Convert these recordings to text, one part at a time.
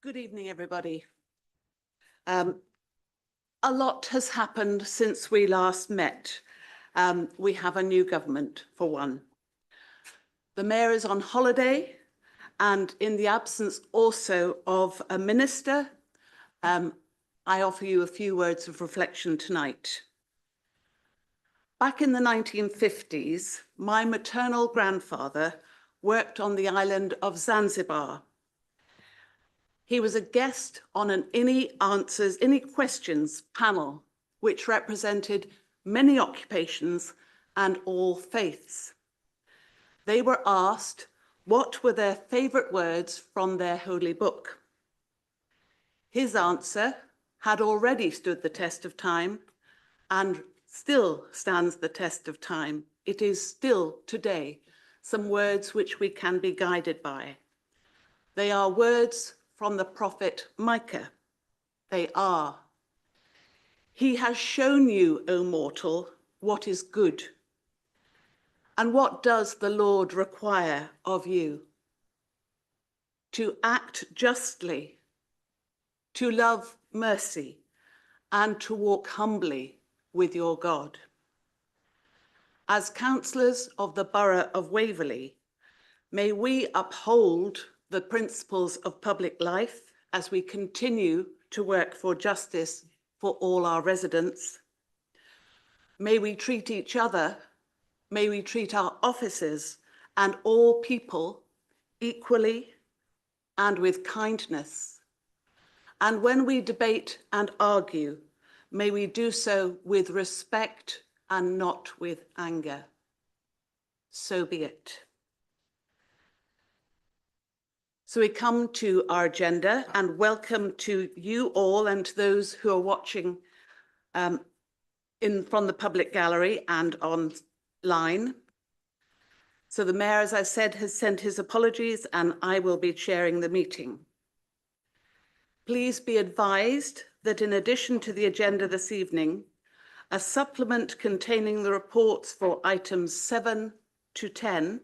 Good evening, everybody. A lot has happened since we last met. We have a new government, for one. The Mayor is on holiday, and in the absence also of a minister, I offer you a few words of reflection tonight. Back in the 1950s, my maternal grandfather worked on the island of Zanzibar. He was a guest on an Any Questions panel, which represented many occupations and all faiths. They were asked what were their favourite words from their holy book. His answer had already stood the test of time and still stands the test of time. It is still today some words which we can be guided by. They are words from the prophet Micah. They are. He has shown you, O mortal, what is good. And what does the Lord require of you? To act justly, to love mercy, and to walk humbly with your God. As councillors of the Borough of Waverley, may we uphold the principles of public life as we continue to work for justice for all our residents. May we treat each other, may we treat our officers and all people equally and with kindness. And when we debate and argue, may we do so with respect and not with anger. So be it. So we come to our agenda, and welcome to you all and to those who are watching from the public gallery and online. So the Mayor, as I said, has sent his apologies, and I will be chairing the meeting. Please be advised that in addition to the agenda this evening, a supplement containing the reports for items 7 to 10,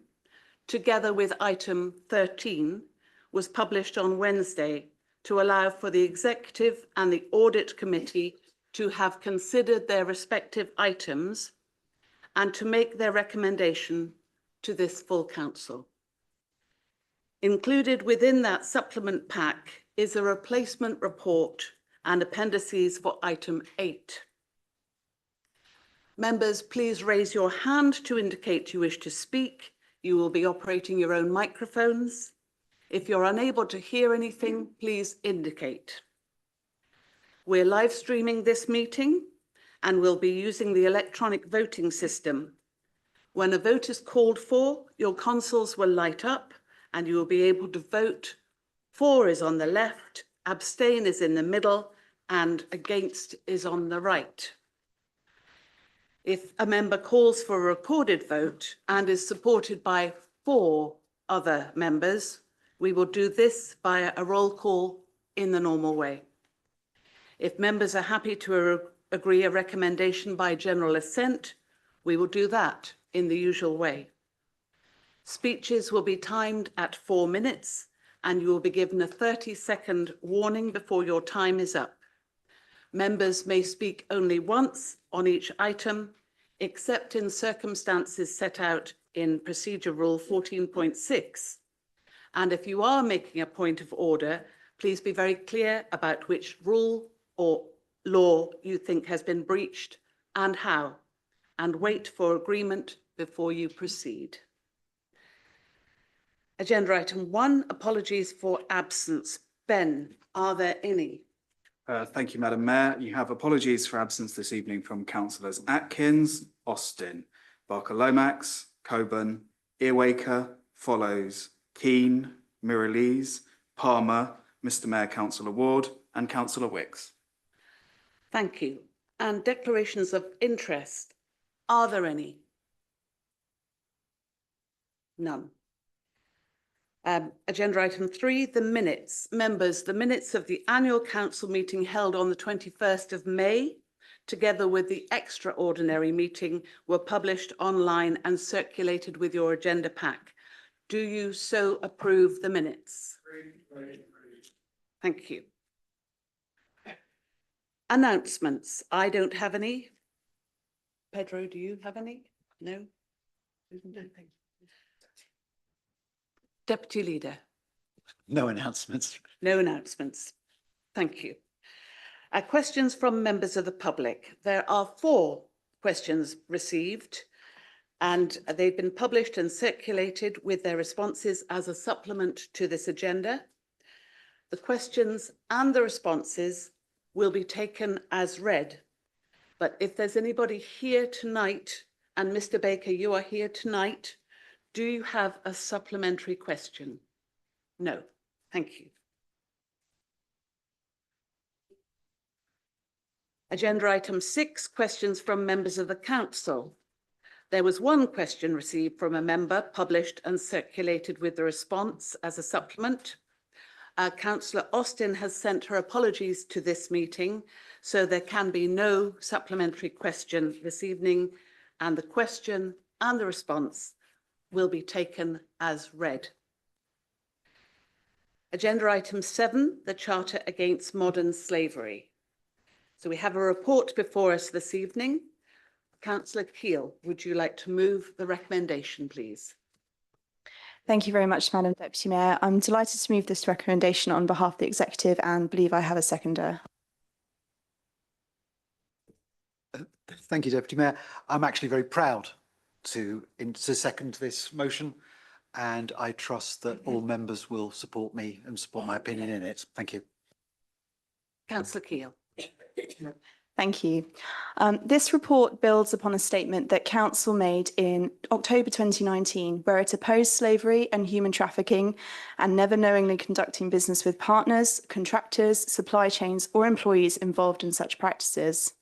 together with item 13, was published on Wednesday to allow for the Executive and the Audit Committee to have considered their respective items and to make their recommendation to this full council. Included within that supplement pack is a replacement report and appendices for item 8. Members, please raise your hand to indicate you wish to speak. You will be operating your own microphones. If you're unable to hear anything, please indicate. We're live streaming this meeting and we'll be using the electronic voting system. When a vote is called for, your consoles will light up and you will be able to vote. For is on the left, abstain is in the middle, and against is on the right. If a member calls for a recorded vote and is supported by 4 other members, we will do this via a roll call in the normal way. If members are happy to agree a recommendation by general assent, we will do that in the usual way. Speeches will be timed at 4 minutes and you will be given a 30-second warning before your time is up. Members may speak only once on each item, except in circumstances set out in Procedure Rule 14.6. And if you are making a point of order, please be very clear about which rule or law you think has been breached and how, and wait for agreement before you proceed. Agenda item 1, apologies for absence. Ben, are there any? Thank you, Madam Mayor. You have apologies for absence this evening from Councillors Atkins, Austin, Barker-Lomax, Coburn, Earwaker, Follows, Keane, Mirrlees, Palmer, Mr Mayor Councillor Ward and Councillor Wicks. Thank you. And declarations of interest, are there any? None. Agenda item 3, the minutes. Members, the minutes of the annual council meeting held on the 21st of May, together with the extraordinary meeting, were published online and circulated with your agenda pack. Do you so approve the minutes? Thank you. Announcements. I don't have any. Pedro, do you have any? No? Deputy Leader. No announcements. No announcements. Thank you. Questions from members of the public. There are 4 questions received and they've been published and circulated with their responses as a supplement to this agenda. The questions and the responses will be taken as read. But if there's anybody here tonight, and Mr. Baker, you are here tonight, do you have a supplementary question? No. Thank you. Agenda item 6, questions from members of the council. There was 1 question received from a member, published and circulated with the response as a supplement. Councillor Austin has sent her apologies to this meeting, so there can be no supplementary question this evening, and the question and the response will be taken as read. Agenda item 7, the Charter Against Modern Slavery. So we have a report before us this evening. Councillor Keele, would you like to move the recommendation, please? Thank you very much, Madam Deputy Mayor. I'm delighted to move this recommendation on behalf of the Executive and believe I have a seconder. Thank you, Deputy Mayor. I'm actually very proud to second this motion, and I trust that all members will support me and support my opinion in it. Thank you. Councillor Keele. Thank you. This report builds upon a statement that Council made in October 2019, where it opposed slavery and human trafficking and never knowingly conducting business with partners, contractors, supply chains, or employees involved in such practices.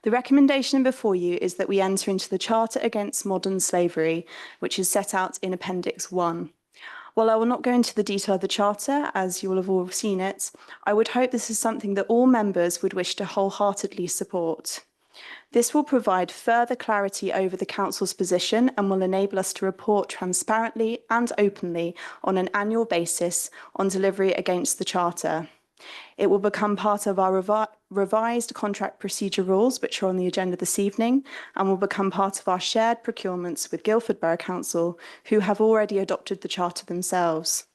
The recommendation before you is that we enter into the Charter Against Modern Slavery, which is set out in Appendix 1. While I will not go into the detail of the Charter, as you will have all seen it, I would hope this is something that all members would wish to wholeheartedly support. This will provide further clarity over the Council's position and will enable us to report transparently and openly on an annual basis on delivery against the Charter. It will become part of our revised contract procedure rules, which are on the agenda this evening, and will become part of our shared procurements with Guildford Borough Council, who have already adopted the Charter themselves.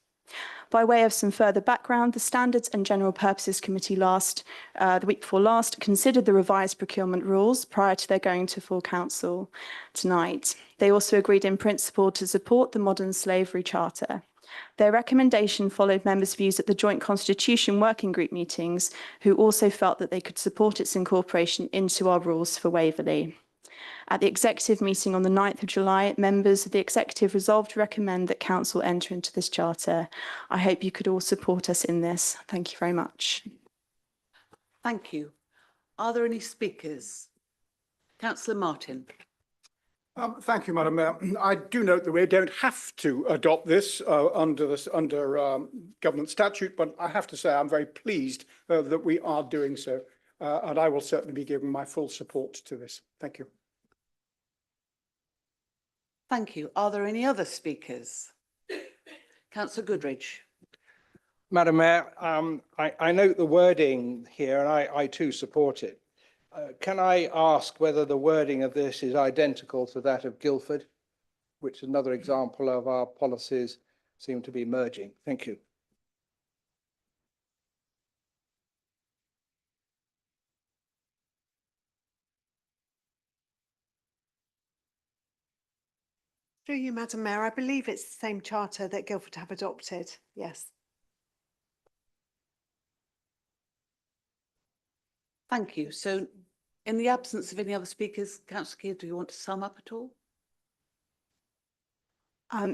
By way of some further background, the Standards and General Purposes Committee the week before last, considered the revised procurement rules prior to their going to full council tonight. They also agreed in principle to support the Modern Slavery Charter. Their recommendation followed members' views at the Joint Constitution Working Group meetings, who also felt that they could support its incorporation into our rules for Waverley. At the Executive meeting on the 9th of July, members of the Executive resolved to recommend that Council enter into this Charter. I hope you could all support us in this. Thank you very much. Thank you. Are there any speakers? Councillor Martin. Thank you, Madam Mayor. I do note that we don't have to adopt this under government statute, but I have to say I'm very pleased that we are doing so, and I will certainly be giving my full support to this. Thank you. Thank you. Are there any other speakers? Councillor Goodridge. Madam Mayor, I note the wording here and I too support it. Can I ask whether the wording of this is identical to that of Guildford, which is another example of our policies seem to be merging? Thank you. Through you, Madam Mayor, I believe it's the same charter that Guildford have adopted. Yes. Thank you. So in the absence of any other speakers, Councillor Keele, do you want to sum up at all?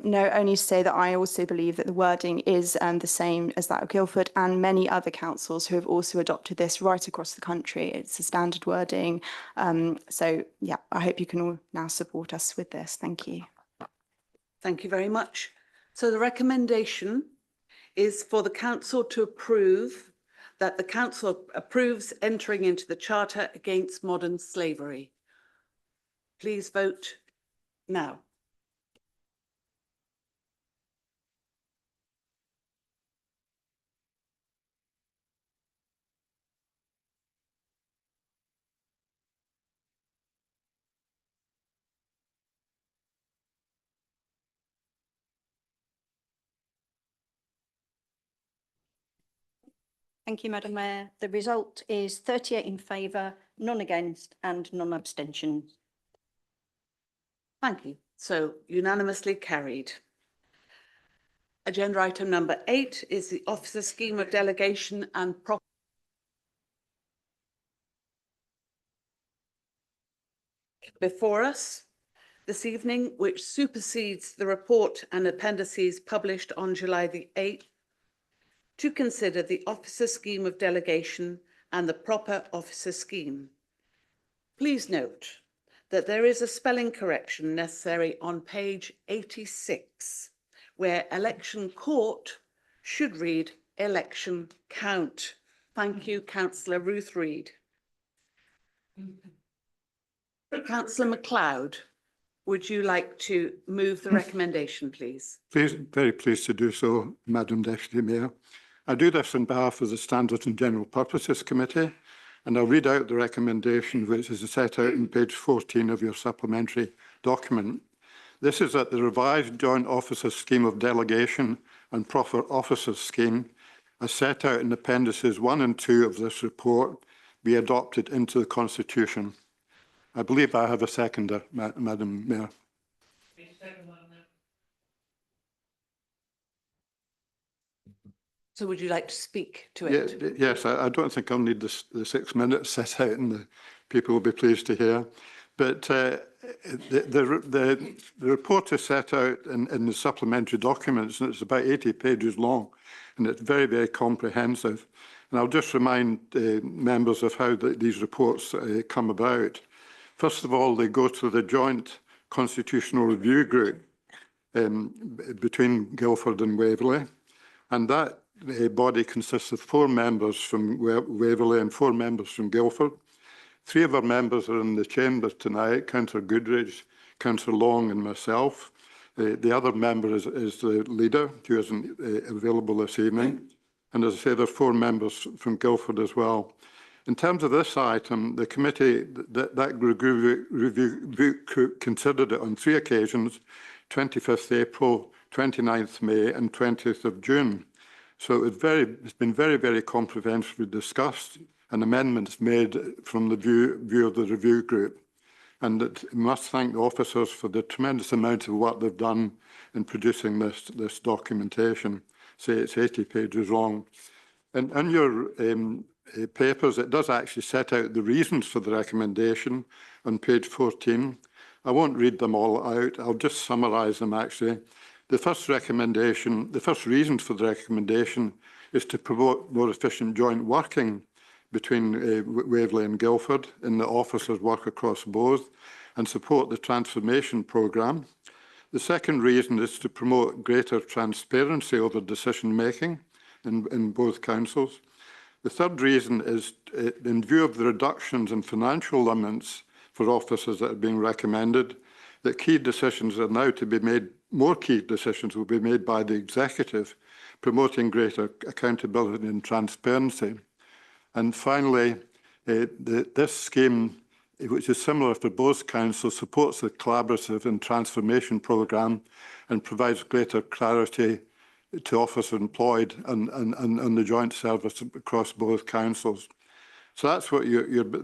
No, only to say that I also believe that the wording is the same as that of Guildford and many other councils who have also adopted this right across the country. It's a standard wording. So, yeah, I hope you can all now support us with this. Thank you. Thank you very much. So the recommendation is for the council to approve that the council approves entering into the Charter Against Modern Slavery. Please vote now. Thank you, Madam Mayor. The result is 38 in favour, none against and none abstentions. Thank you. So unanimously carried. Agenda item number 8 is the Officer Scheme of Delegation and before us this evening, which supersedes the report and appendices published on July the 8th, to consider the Officer Scheme of Delegation and the proper officer scheme. Please note that there is a spelling correction necessary on page 86, where election court should read election count. Thank you, Councillor Ruth Reid. Councillor MacLeod, would you like to move the recommendation, please? Very pleased to do so, Madam Deputy Mayor. I do this on behalf of the Standards and General Purposes Committee, and I'll read out the recommendation which is set out on page 14 of your supplementary document. This is that the revised Joint Officers Scheme of Delegation and Proper Officers Scheme, as set out in appendices 1 and 2 of this report, be adopted into the Constitution. I believe I have a seconder, Madam Mayor. So would you like to speak to it? Yes, I don't think I'll need the 6 minutes set out, and the people will be pleased to hear. But the report is set out in the supplementary documents, and it's about 80 pages long, and it's very, very comprehensive. And I'll just remind members of how these reports come about. First of all, they go to the Joint Constitutional Review Group between Guildford and Waverley, and that body consists of 4 members from Waverley and 4 members from Guildford. 3 of our members are in the chamber tonight, Councillor Goodridge, Councillor Long and myself. The other member is the leader, who isn't available this evening. And as I say, there are 4 members from Guildford as well. In terms of this item, the committee, that review considered it on 3 occasions, 25th April, 29th May and 20th of June. So it's been very, very comprehensively discussed and amendments made from the view of the review group. And it must thank the officers for the tremendous amount of work they've done in producing this documentation. Say it's 80 pages long. And in your papers, it does actually set out the reasons for the recommendation on page 14. I won't read them all out. I'll just summarise them actually. The first reason for the recommendation is to promote more efficient joint working between Waverley and Guildford in the officers' work across both and support the transformation programme. The second reason is to promote greater transparency over decision making in both councils. The third reason is in view of the reductions in financial limits for officers that are being recommended, that key decisions are now to be made, more key decisions will be made by the executive, promoting greater accountability and transparency. And finally, this scheme, which is similar for both councils, supports the collaborative and transformation programme and provides greater clarity to officers employed and the joint service across both councils. So that's what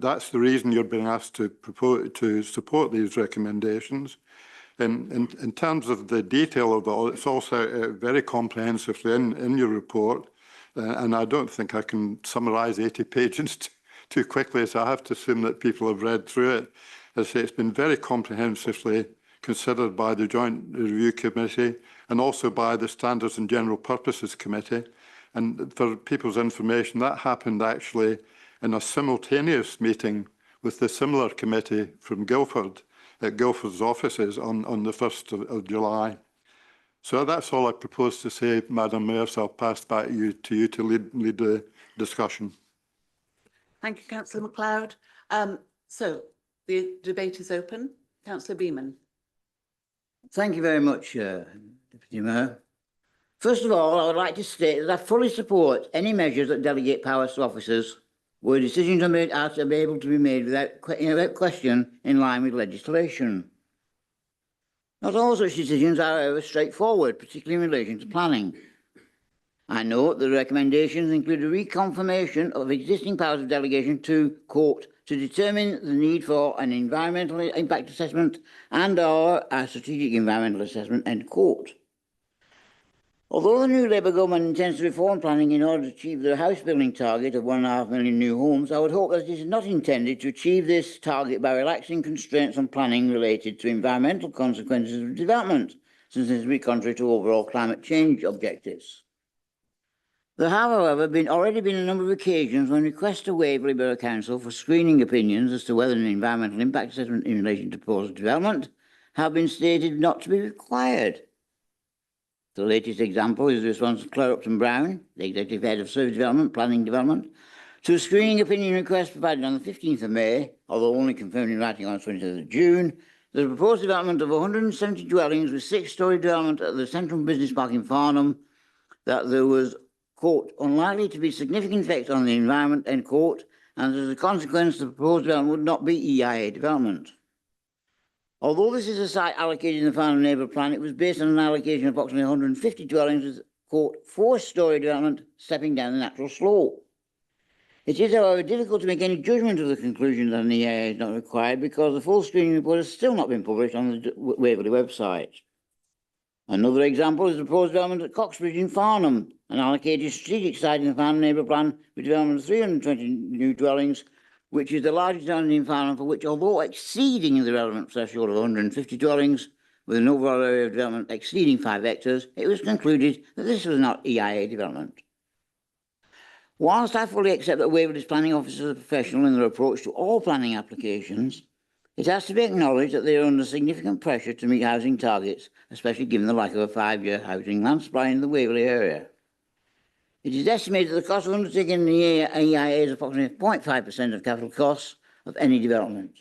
that's the reason you're being asked to propose to support these recommendations. In terms of the detail of it all, it's also very comprehensively in your report, and I don't think I can summarise 80 pages too quickly, so I have to assume that people have read through it. As I say, it's been very comprehensively considered by the Joint Review Committee and also by the Standards and General Purposes Committee. And for people's information, that happened actually in a simultaneous meeting with the similar committee from Guildford, at Guildford's offices on the 1st of July. So that's all I propose to say, Madam Mayor, so I'll pass back to you to lead the discussion. Thank you, Councillor MacLeod. So the debate is open. Councillor Beaman. Thank you very much, Deputy Mayor. First of all, I would like to state that I fully support any measures that delegate powers to officers where decisions are to be able to be made without question in line with legislation. Not all such decisions are, however, straightforward, particularly in relation to planning. I note the recommendations include a reconfirmation of existing powers of delegation to, quote, to determine the need for an environmental impact assessment and/or a strategic environmental assessment, end quote. Although the new Labour government intends to reform planning in order to achieve the house building target of 1.5 million new homes, I would hope that it is not intended to achieve this target by relaxing constraints on planning related to environmental consequences of development, since this would be contrary to overall climate change objectives. There have, however, already been a number of occasions when requests to Waverley Borough Council for screening opinions as to whether an environmental impact assessment in relation to proposed development have been stated not to be required. The latest example is the response of Claire Upton Brown, the Executive Head of Service Development, Planning Development, to a screening opinion request provided on the 15th of May, although only confirmed in writing on the 23rd of June, the proposed development of 170 dwellings with 6-storey development at the Central Business Park in Farnham, that there was, quote, unlikely to be significant effect on the environment, end quote, and as a consequence, the proposed development would not be EIA development. Although this is a site allocated in the Farnham Neighbourhood Plan, it was based on an allocation of approximately 150 dwellings with, quote, 4-storey development stepping down the natural slope. It is, however, difficult to make any judgment of the conclusion that an EIA is not required because the full screening report has still not been published on the Waverley website. Another example is the proposed development at Coxbridge in Farnham, an allocated strategic site in the Farnham Neighbourhood Plan with development of 320 new dwellings, which is the largest development in Farnham, for which, although exceeding the relevant threshold of 150 dwellings, with an overall area of development exceeding 5 hectares, it was concluded that this was not EIA development. Whilst I fully accept that Waverley's planning officers are professional in their approach to all planning applications, it has to be acknowledged that they are under significant pressure to meet housing targets, especially given the lack of a 5-year housing land supply in the Waverley area. It is estimated that the cost of undertaking the EIA is approximately 0.5% of capital costs of any development.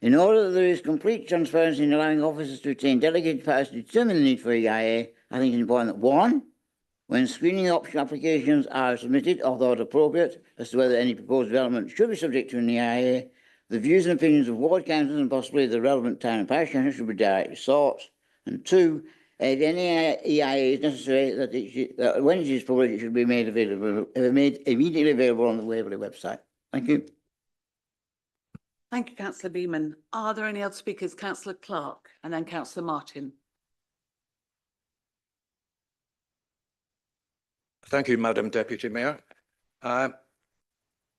In order that there is complete transparency in allowing officers to retain delegated powers to determine the need for EIA, I think it is important that 1, when screening option applications are submitted or thought appropriate as to whether any proposed development should be subject to an EIA, the views and opinions of ward councils and possibly the relevant town and parish councils should be directly sought. And 2, if any EIA is necessary, that when it is published, it should be made immediately available on the Waverley website. Thank you. Thank you, Councillor Beeman. Are there any other speakers? Councillor Clark and then Councillor Martin. Thank you, Madam Deputy Mayor. I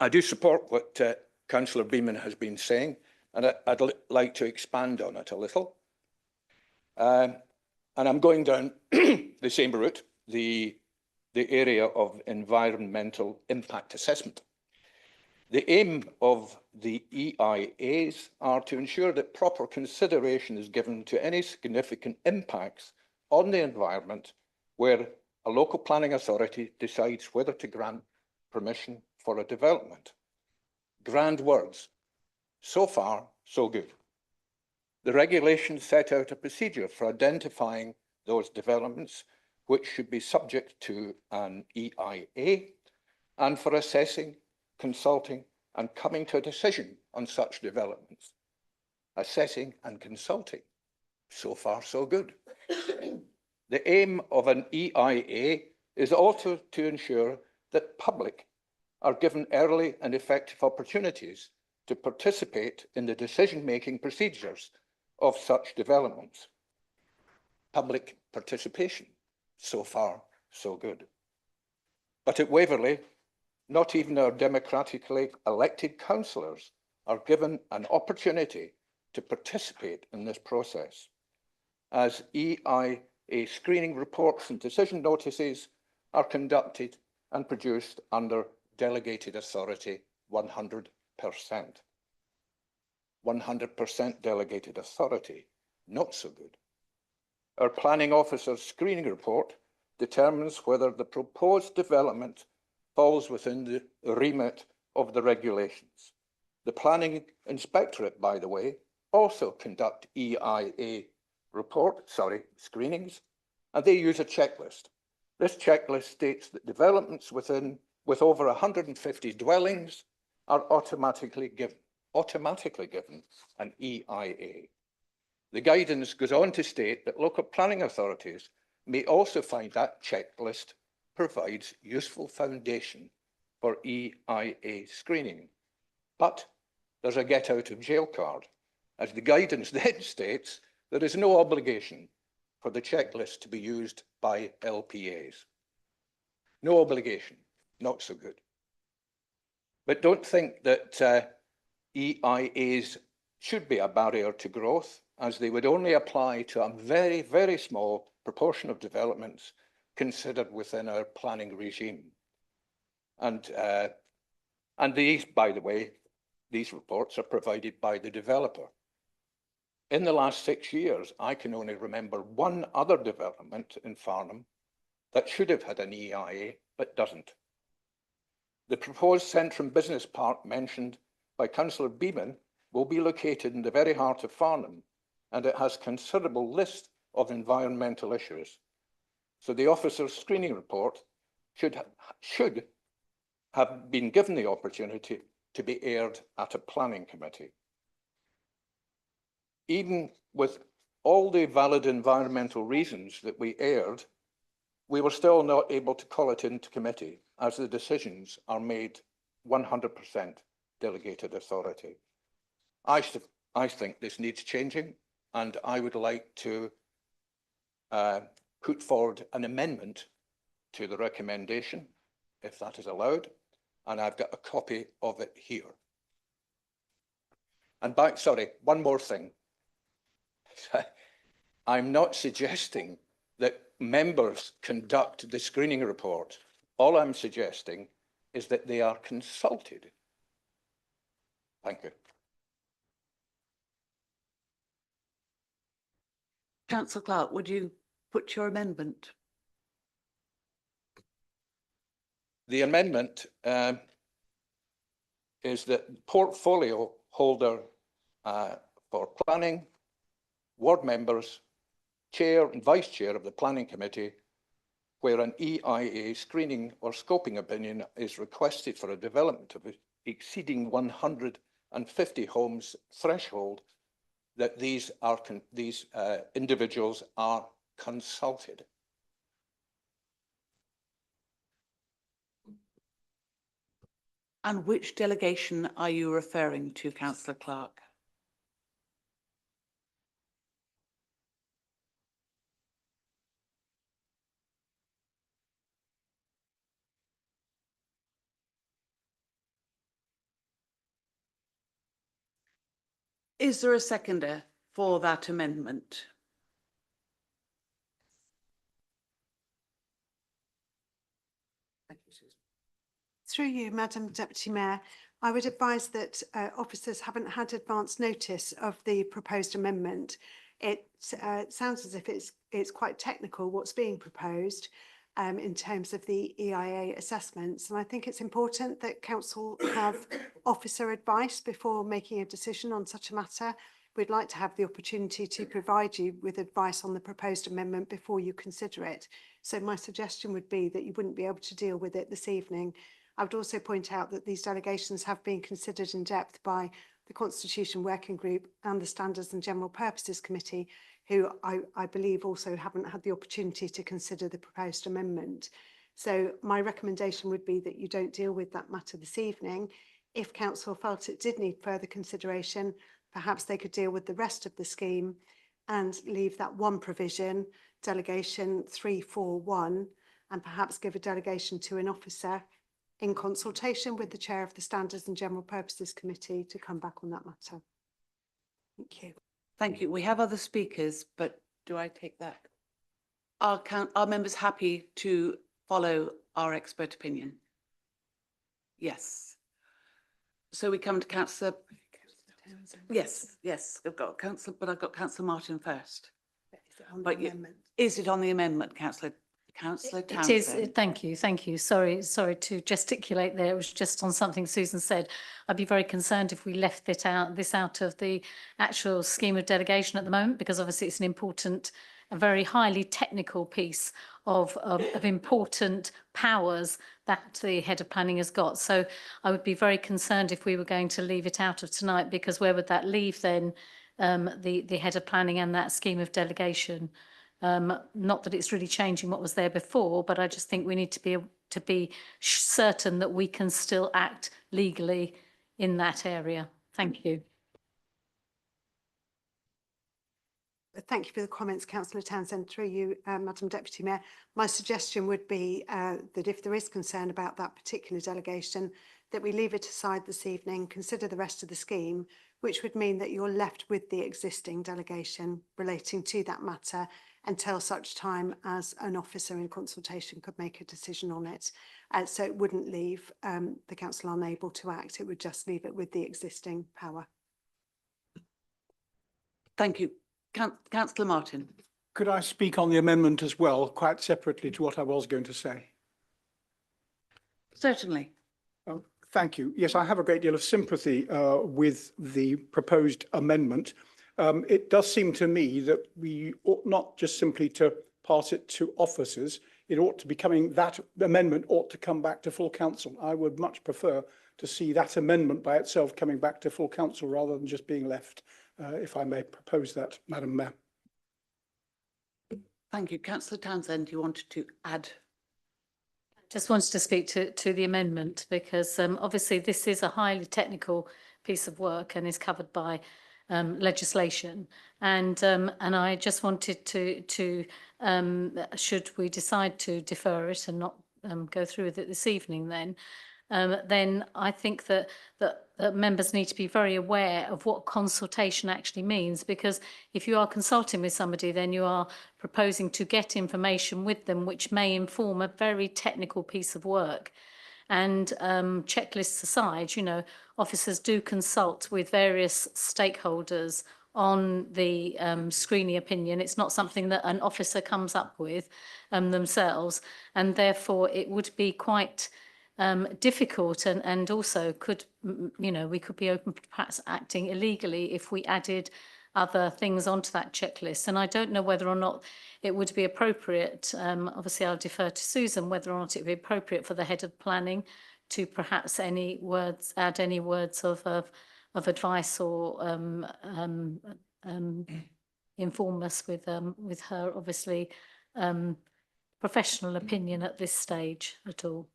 do support what Councillor Beeman has been saying, and I'd like to expand on it a little. And I'm going down the same route, the area of environmental impact assessment. The aim of the EIAs are to ensure that proper consideration is given to any significant impacts on the environment where a local planning authority decides whether to grant permission for a development. Grand words. So far, so good. The regulations set out a procedure for identifying those developments which should be subject to an EIA and for assessing, consulting and coming to a decision on such developments. Assessing and consulting. So far, so good. The aim of an EIA is also to ensure that public are given early and effective opportunities to participate in the decision-making procedures of such developments. Public participation. So far, so good. But at Waverley, not even our democratically elected councillors are given an opportunity to participate in this process, as EIA screening reports and decision notices are conducted and produced under delegated authority 100%. 100% delegated authority, not so good. Our planning officer's screening report determines whether the proposed development falls within the remit of the regulations. The planning inspectorate, by the way, also conduct EIA screenings, and they use a checklist. This checklist states that developments with over 150 dwellings are automatically given an EIA. The guidance goes on to state that local planning authorities may also find that checklist provides useful foundation for EIA screening. But there's a get out of jail card, as the guidance then states there is no obligation for the checklist to be used by LPAs. No obligation, not so good. But don't think that EIAs should be a barrier to growth, as they would only apply to a very, very small proportion of developments considered within our planning regime. And these, by the way, these reports are provided by the developer. In the last 6 years, I can only remember one other development in Farnham that should have had an EIA, but doesn't. The proposed Centrum Business Park mentioned by Councillor Beeman will be located in the very heart of Farnham, and it has considerable list of environmental issues. So the officer's screening report should have been given the opportunity to be aired at a planning committee. Even with all the valid environmental reasons that we aired, we were still not able to call it into committee, as the decisions are made 100% delegated authority. I think this needs changing, and I would like to put forward an amendment to the recommendation, if that is allowed, and I've got a copy of it here. And sorry, one more thing. I'm not suggesting that members conduct the screening report. All I'm suggesting is that they are consulted. Thank you. Councillor Clark, would you put your amendment? The amendment is that portfolio holder for planning, ward members, chair and vice chair of the planning committee, where an EIA screening or scoping opinion is requested for a development of exceeding 150 homes threshold, that these individuals are consulted. And which delegation are you referring to, Councillor Clark? Is there a seconder for that amendment? Through you, Madam Deputy Mayor, I would advise that officers haven't had advance notice of the proposed amendment. It sounds as if it's quite technical what's being proposed in terms of the EIA assessments, and I think it's important that council have officer advice before making a decision on such a matter. We'd like to have the opportunity to provide you with advice on the proposed amendment before you consider it. So my suggestion would be that you wouldn't be able to deal with it this evening. I would also point out that these delegations have been considered in depth by the Constitution Working Group and the Standards and General Purposes Committee, who I believe also haven't had the opportunity to consider the proposed amendment. So my recommendation would be that you don't deal with that matter this evening. If council felt it did need further consideration, perhaps they could deal with the rest of the scheme and leave that one provision, delegation 341, and perhaps give a delegation to an officer in consultation with the chair of the Standards and General Purposes Committee to come back on that matter. Thank you. Thank you. We have other speakers, but do I take that? Are members happy to follow our expert opinion? Yes. So we come to Councillor. Yes, I've got Councillor, but I've got Councillor Martin first. Is it on the But amendment? Is it on the amendment, Councillor Townsend? It is, thank you. Sorry to gesticulate there. It was just on something Susan said. I'd be very concerned if we left this out of the actual scheme of delegation at the moment, because obviously it's an important, a very highly technical piece of important powers that the head of planning has got. So I would be very concerned if we were going to leave it out of tonight, because where would that leave then the head of planning and that scheme of delegation? Not that it's really changing what was there before, but I just think we need to be certain that we can still act legally in that area. Thank you. Thank you for the comments, Councillor Townsend. Through you, Madam Deputy Mayor. My suggestion would be that if there is concern about that particular delegation, that we leave it aside this evening, consider the rest of the scheme, which would mean that you're left with the existing delegation relating to that matter until such time as an officer in consultation could make a decision on it. So it wouldn't leave the council unable to act, it would just leave it with the existing power. Thank you. Councillor Martin. Could I speak on the amendment as well, quite separately to what I was going to say? Certainly. Thank you. Yes, I have a great deal of sympathy with the proposed amendment. It does seem to me that we ought not just simply to pass it to officers. It ought to be that amendment ought to come back to full council. I would much prefer to see that amendment by itself coming back to full council rather than just being left. If I may propose that, Madam Mayor. Thank you. Councillor Townsend, you wanted to add? Just wanted to speak to the amendment because obviously this is a highly technical piece of work and is covered by legislation. And I just wanted to should we decide to defer it and not go through with it this evening, then I think that members need to be very aware of what consultation actually means, because if you are consulting with somebody, then you are proposing to get information with them which may inform a very technical piece of work. And checklists aside, you know, officers do consult with various stakeholders on the screening opinion. It's not something that an officer comes up with themselves, and therefore it would be quite difficult and also could, you know, we could be open to perhaps acting illegally if we added other things onto that checklist. And I don't know whether or not it would be appropriate, obviously I'll defer to Susan, whether or not it would be appropriate for the head of planning to perhaps add any words of advice or inform us with her, obviously, professional opinion at this stage at all.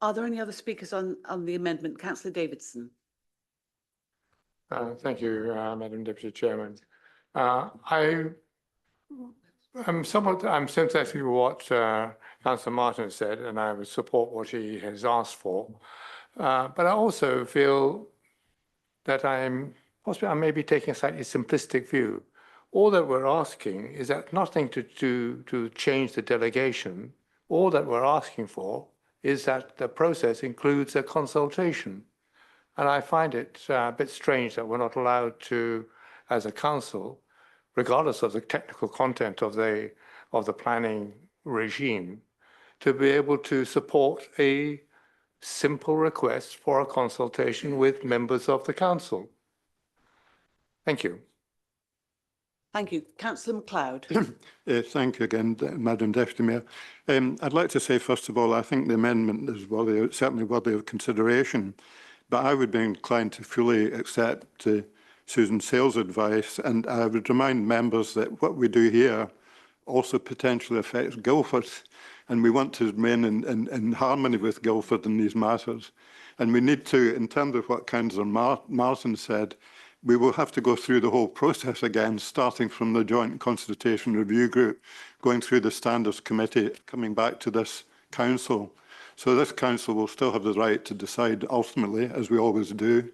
Are there any other speakers on the amendment? Councillor Davidson. Thank you, Madam Deputy Chairman. I'm sympathetic with what Councillor Martin said, and I would support what he has asked for. But I also feel that I may be taking a slightly simplistic view. All that we're asking is that nothing to change the delegation. All that we're asking for is that the process includes a consultation. And I find it a bit strange that we're not allowed to, as a council, regardless of the technical content of the planning regime, to be able to support a simple request for a consultation with members of the council. Thank you. Thank you. Councillor MacLeod. Thank you again, Madam Deputy Mayor. I'd like to say, first of all, I think the amendment is certainly worthy of consideration, but I would be inclined to fully accept Susan Sales' advice, and I would remind members that what we do here also potentially affects Guildford, and we want to remain in harmony with Guildford in these matters. And we need to, in terms of what Councillor Martin said, we will have to go through the whole process again, starting from the Joint Consultation Review Group, going through the Standards Committee, coming back to this council. So this council will still have the right to decide ultimately, as we always do.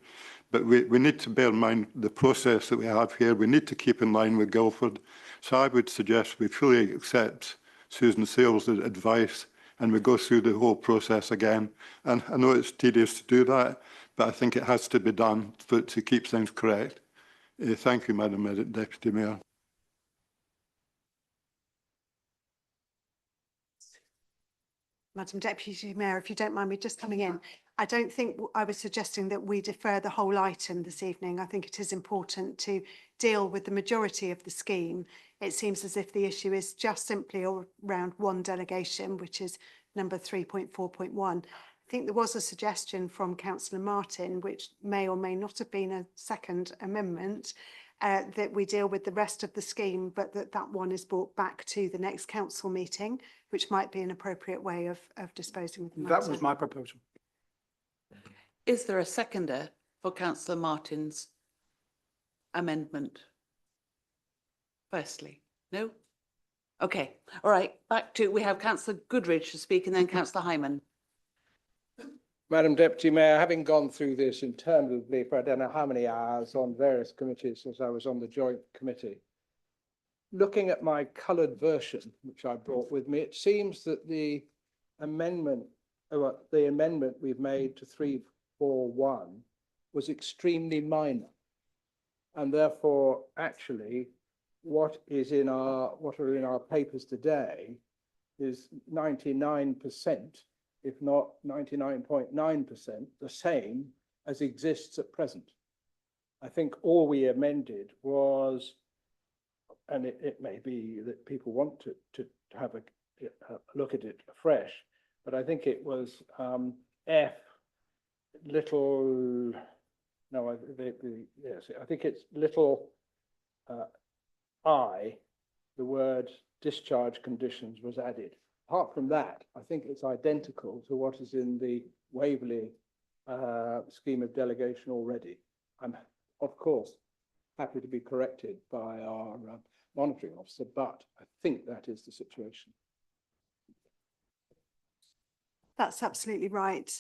But we need to bear in mind the process that we have here. We need to keep in line with Guildford. So I would suggest we fully accept Susan Sales' advice and we go through the whole process again. And I know it's tedious to do that, but I think it has to be done to keep things correct. Thank you, Madam Deputy Mayor. Madam Deputy Mayor, if you don't mind me just coming in, I don't think I was suggesting that we defer the whole item this evening. I think it is important to deal with the majority of the scheme. It seems as if the issue is just simply around one delegation, which is number 3.4.1. think there was a suggestion from Councillor Martin, which may or may not have been a second amendment, that we deal with the rest of the scheme, but that one is brought back to the next council meeting, which might be an appropriate way of disposing of the matter. That was my proposal. Is there a seconder for Councillor Martin's amendment? Firstly, no? Okay, all right, back to, we have Councillor Goodridge to speak and then Councillor Hyman. Madam Deputy Mayor, having gone through this interminably for I don't know how many hours on various committees since I was on the joint committee, looking at my coloured version, which I brought with me, it seems that the amendment we've made to 341 was extremely minor, and therefore actually what are in our papers today is 99%, if not 99.9%, the same as exists at present. I think all we amended was, and it may be that people want to have a look at it afresh, but I think it was F little, no, yes, I think it's little I, the word discharge conditions was added. Apart from that, I think it's identical to what is in the Waverley scheme of delegation already. I'm, of course, happy to be corrected by our monitoring officer, but I think that is the situation. That's absolutely right,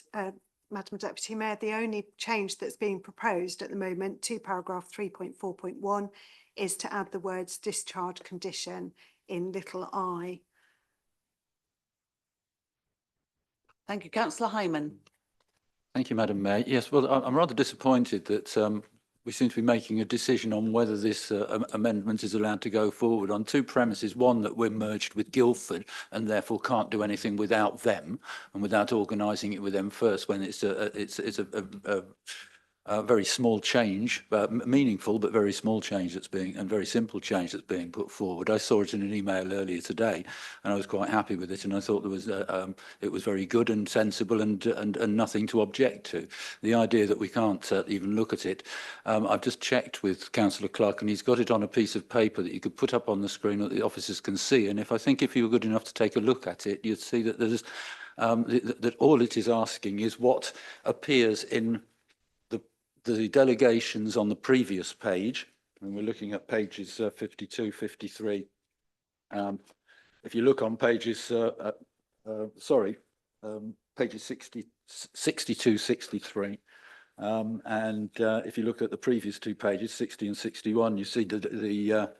Madam Deputy Mayor. The only change that's being proposed at the moment to paragraph 3.4.1 is to add the words discharge condition in little I. Thank you, Councillor Hyman. Thank you, Madam Mayor. Yes, well, I'm rather disappointed that we seem to be making a decision on whether this amendment is allowed to go forward on two premises. One, that we're merged with Guildford and therefore can't do anything without them and without organising it with them first, when it's a very small change, meaningful but very small change that's being, and very simple change that's being put forward. I saw it in an email earlier today, and I was quite happy with it, and I thought there was it was very good and sensible and nothing to object to. The idea that we can't even look at it, I've just checked with Councillor Clark, and he's got it on a piece of paper that you could put up on the screen that the officers can see. And if you were good enough to take a look at it, you'd see that there's that all it is asking is what appears in the delegations on the previous page, and we're looking at pages 52, 53. If you look on pages, pages 62, 63, and if you look at the previous two pages, 60 and 61, you see the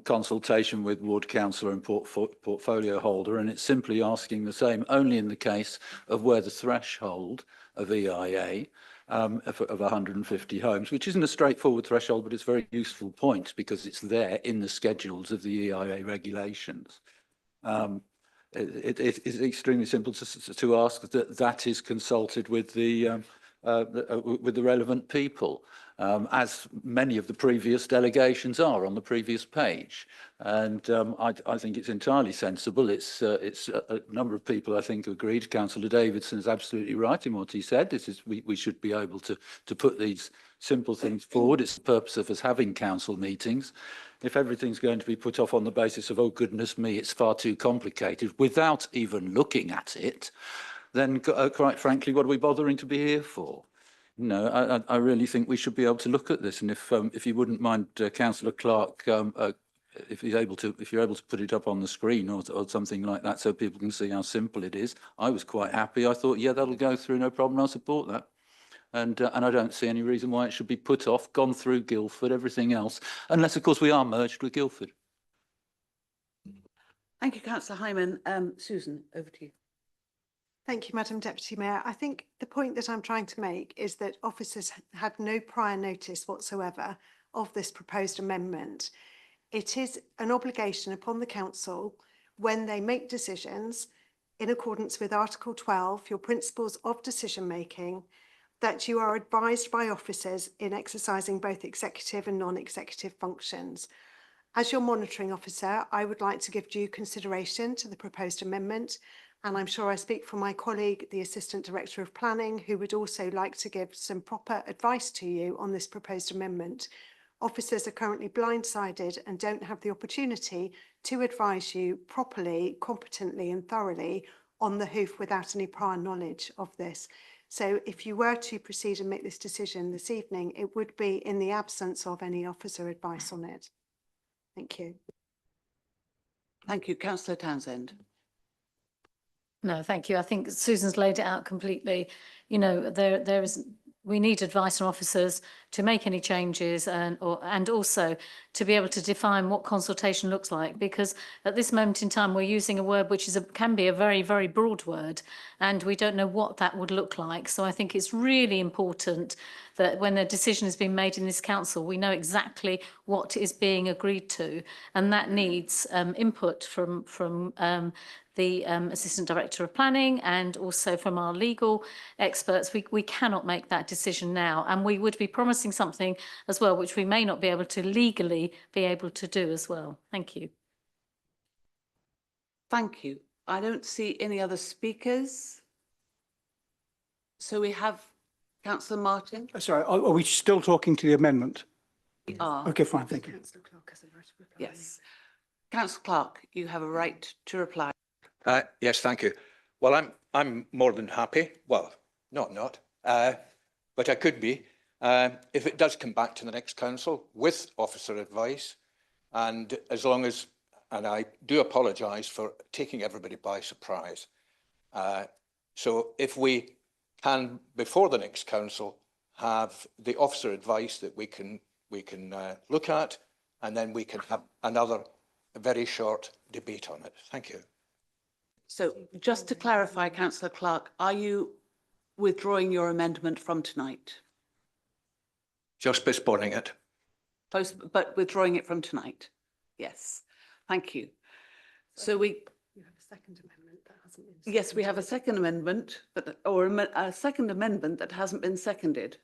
consultation with ward councillor and portfolio holder, and it's simply asking the same, only in the case of where the threshold of EIA of 150 homes, which isn't a straightforward threshold, but it's a very useful point because it's there in the schedules of the EIA regulations. It is extremely simple to ask that that is consulted with the relevant people, as many of the previous delegations are on the previous page. And I think it's entirely sensible. It's a number of people I think agreed. Councillor Davidson is absolutely right in what he said. This is we should be able to put these simple things forward. It's the purpose of us having council meetings. If everything's going to be put off on the basis of, oh goodness me, it's far too complicated, without even looking at it, then quite frankly, what are we bothering to be here for? No, I really think we should be able to look at this. And if you wouldn't mind, Councillor Clark, if you're able to put it up on the screen or something like that, so people can see how simple it is. I was quite happy. I thought, yeah, that'll go through, no problem. I'll support that. And I don't see any reason why it should be put off, gone through Guildford, everything else, unless, of course, we are merged with Guildford. Thank you, Councillor Hyman. Susan, over to you. Thank you, Madam Deputy Mayor. I think the point that I'm trying to make is that officers had no prior notice whatsoever of this proposed amendment. It is an obligation upon the council when they make decisions in accordance with Article 12, your principles of decision making, that you are advised by officers in exercising both executive and non-executive functions. As your monitoring officer, I would like to give due consideration to the proposed amendment And I'm sure I speak for my colleague, the Assistant Director of Planning, who would also like to give some proper advice to you on this proposed amendment. Officers are currently blindsided and don't have the opportunity to advise you properly, competently and thoroughly on the hoof without any prior knowledge of this. So if you were to proceed and make this decision this evening, it would be in the absence of any officer advice on it. Thank you. Thank you. Councillor Townsend. No, thank you. I think Susan's laid it out completely. You know, we need advice from officers to make any changes and also to be able to define what consultation looks like, because at this moment in time we're using a word which can be a very, very broad word, and we don't know what that would look like. So I think it's really important that when a decision has been made in this council, we know exactly what is being agreed to, and that needs input from the Assistant Director of Planning and also from our legal experts. We cannot make that decision now, and we would be promising something as well which we may not be able to legally be able to do as well. Thank you. Thank you. I don't see any other speakers. So we have Councillor Martin. Sorry, are we still talking to the amendment? We are. Okay, fine, thank you. Yes. Councillor Clark, you have a right to reply. Yes, thank you. Well, I'm more than happy. Well, not, but I could be if it does come back to the next council with officer advice, and as long as, and I do apologise for taking everybody by surprise. So if we can, before the next council, have the officer advice that we can look at, and then we can have another very short debate on it. Thank you. So just to clarify, Councillor Clark, are you withdrawing your amendment from tonight? Just postponing it. But withdrawing it from tonight? Yes. Thank you. So you have a second amendment that hasn't been seconded. Yes, we have a second amendment, a second amendment that hasn't been seconded.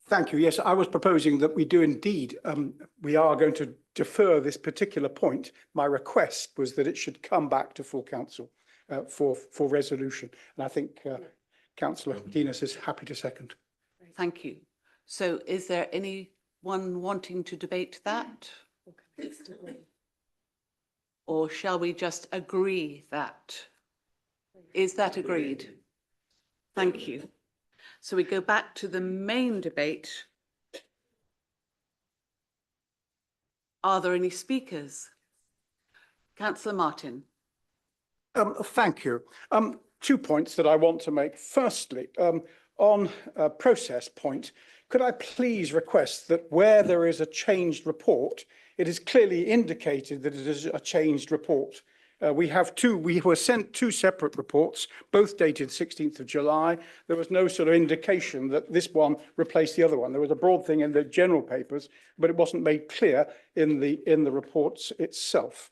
Thank you. Yes, I was proposing that we do indeed. We are going to defer this particular point. My request was that it should come back to full council for resolution. And I think Councillor Denis is happy to second. Thank you. So is there anyone wanting to debate that? Or shall we just agree that? Is that agreed? Thank you. So we go back to the main debate. Are there any speakers? Councillor Martin. Thank you. 2 points that I want to make. Firstly, on a process point, could I please request that where there is a changed report, it is clearly indicated that it is a changed report. We were sent 2 separate reports, both dated 16th of July. There was no sort of indication that this one replaced the other one. There was a broad thing in the general papers, but it wasn't made clear in the reports itself.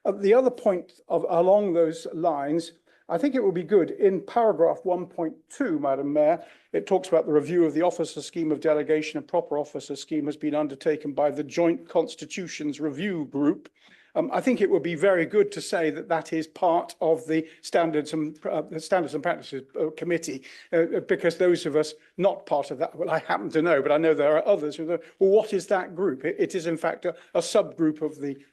The other point along those lines, I think it would be good in paragraph 1.2, Madam Mayor, it talks about the review of the officer scheme of delegation and proper officer scheme has been undertaken by the Joint Constitutions Review Group. I think it would be very good to say that that is part of the Standards and Practices Committee, because those of us not part of that, well, I happen to know, but I know there are others who know, well, what is that group? It is in fact a subgroup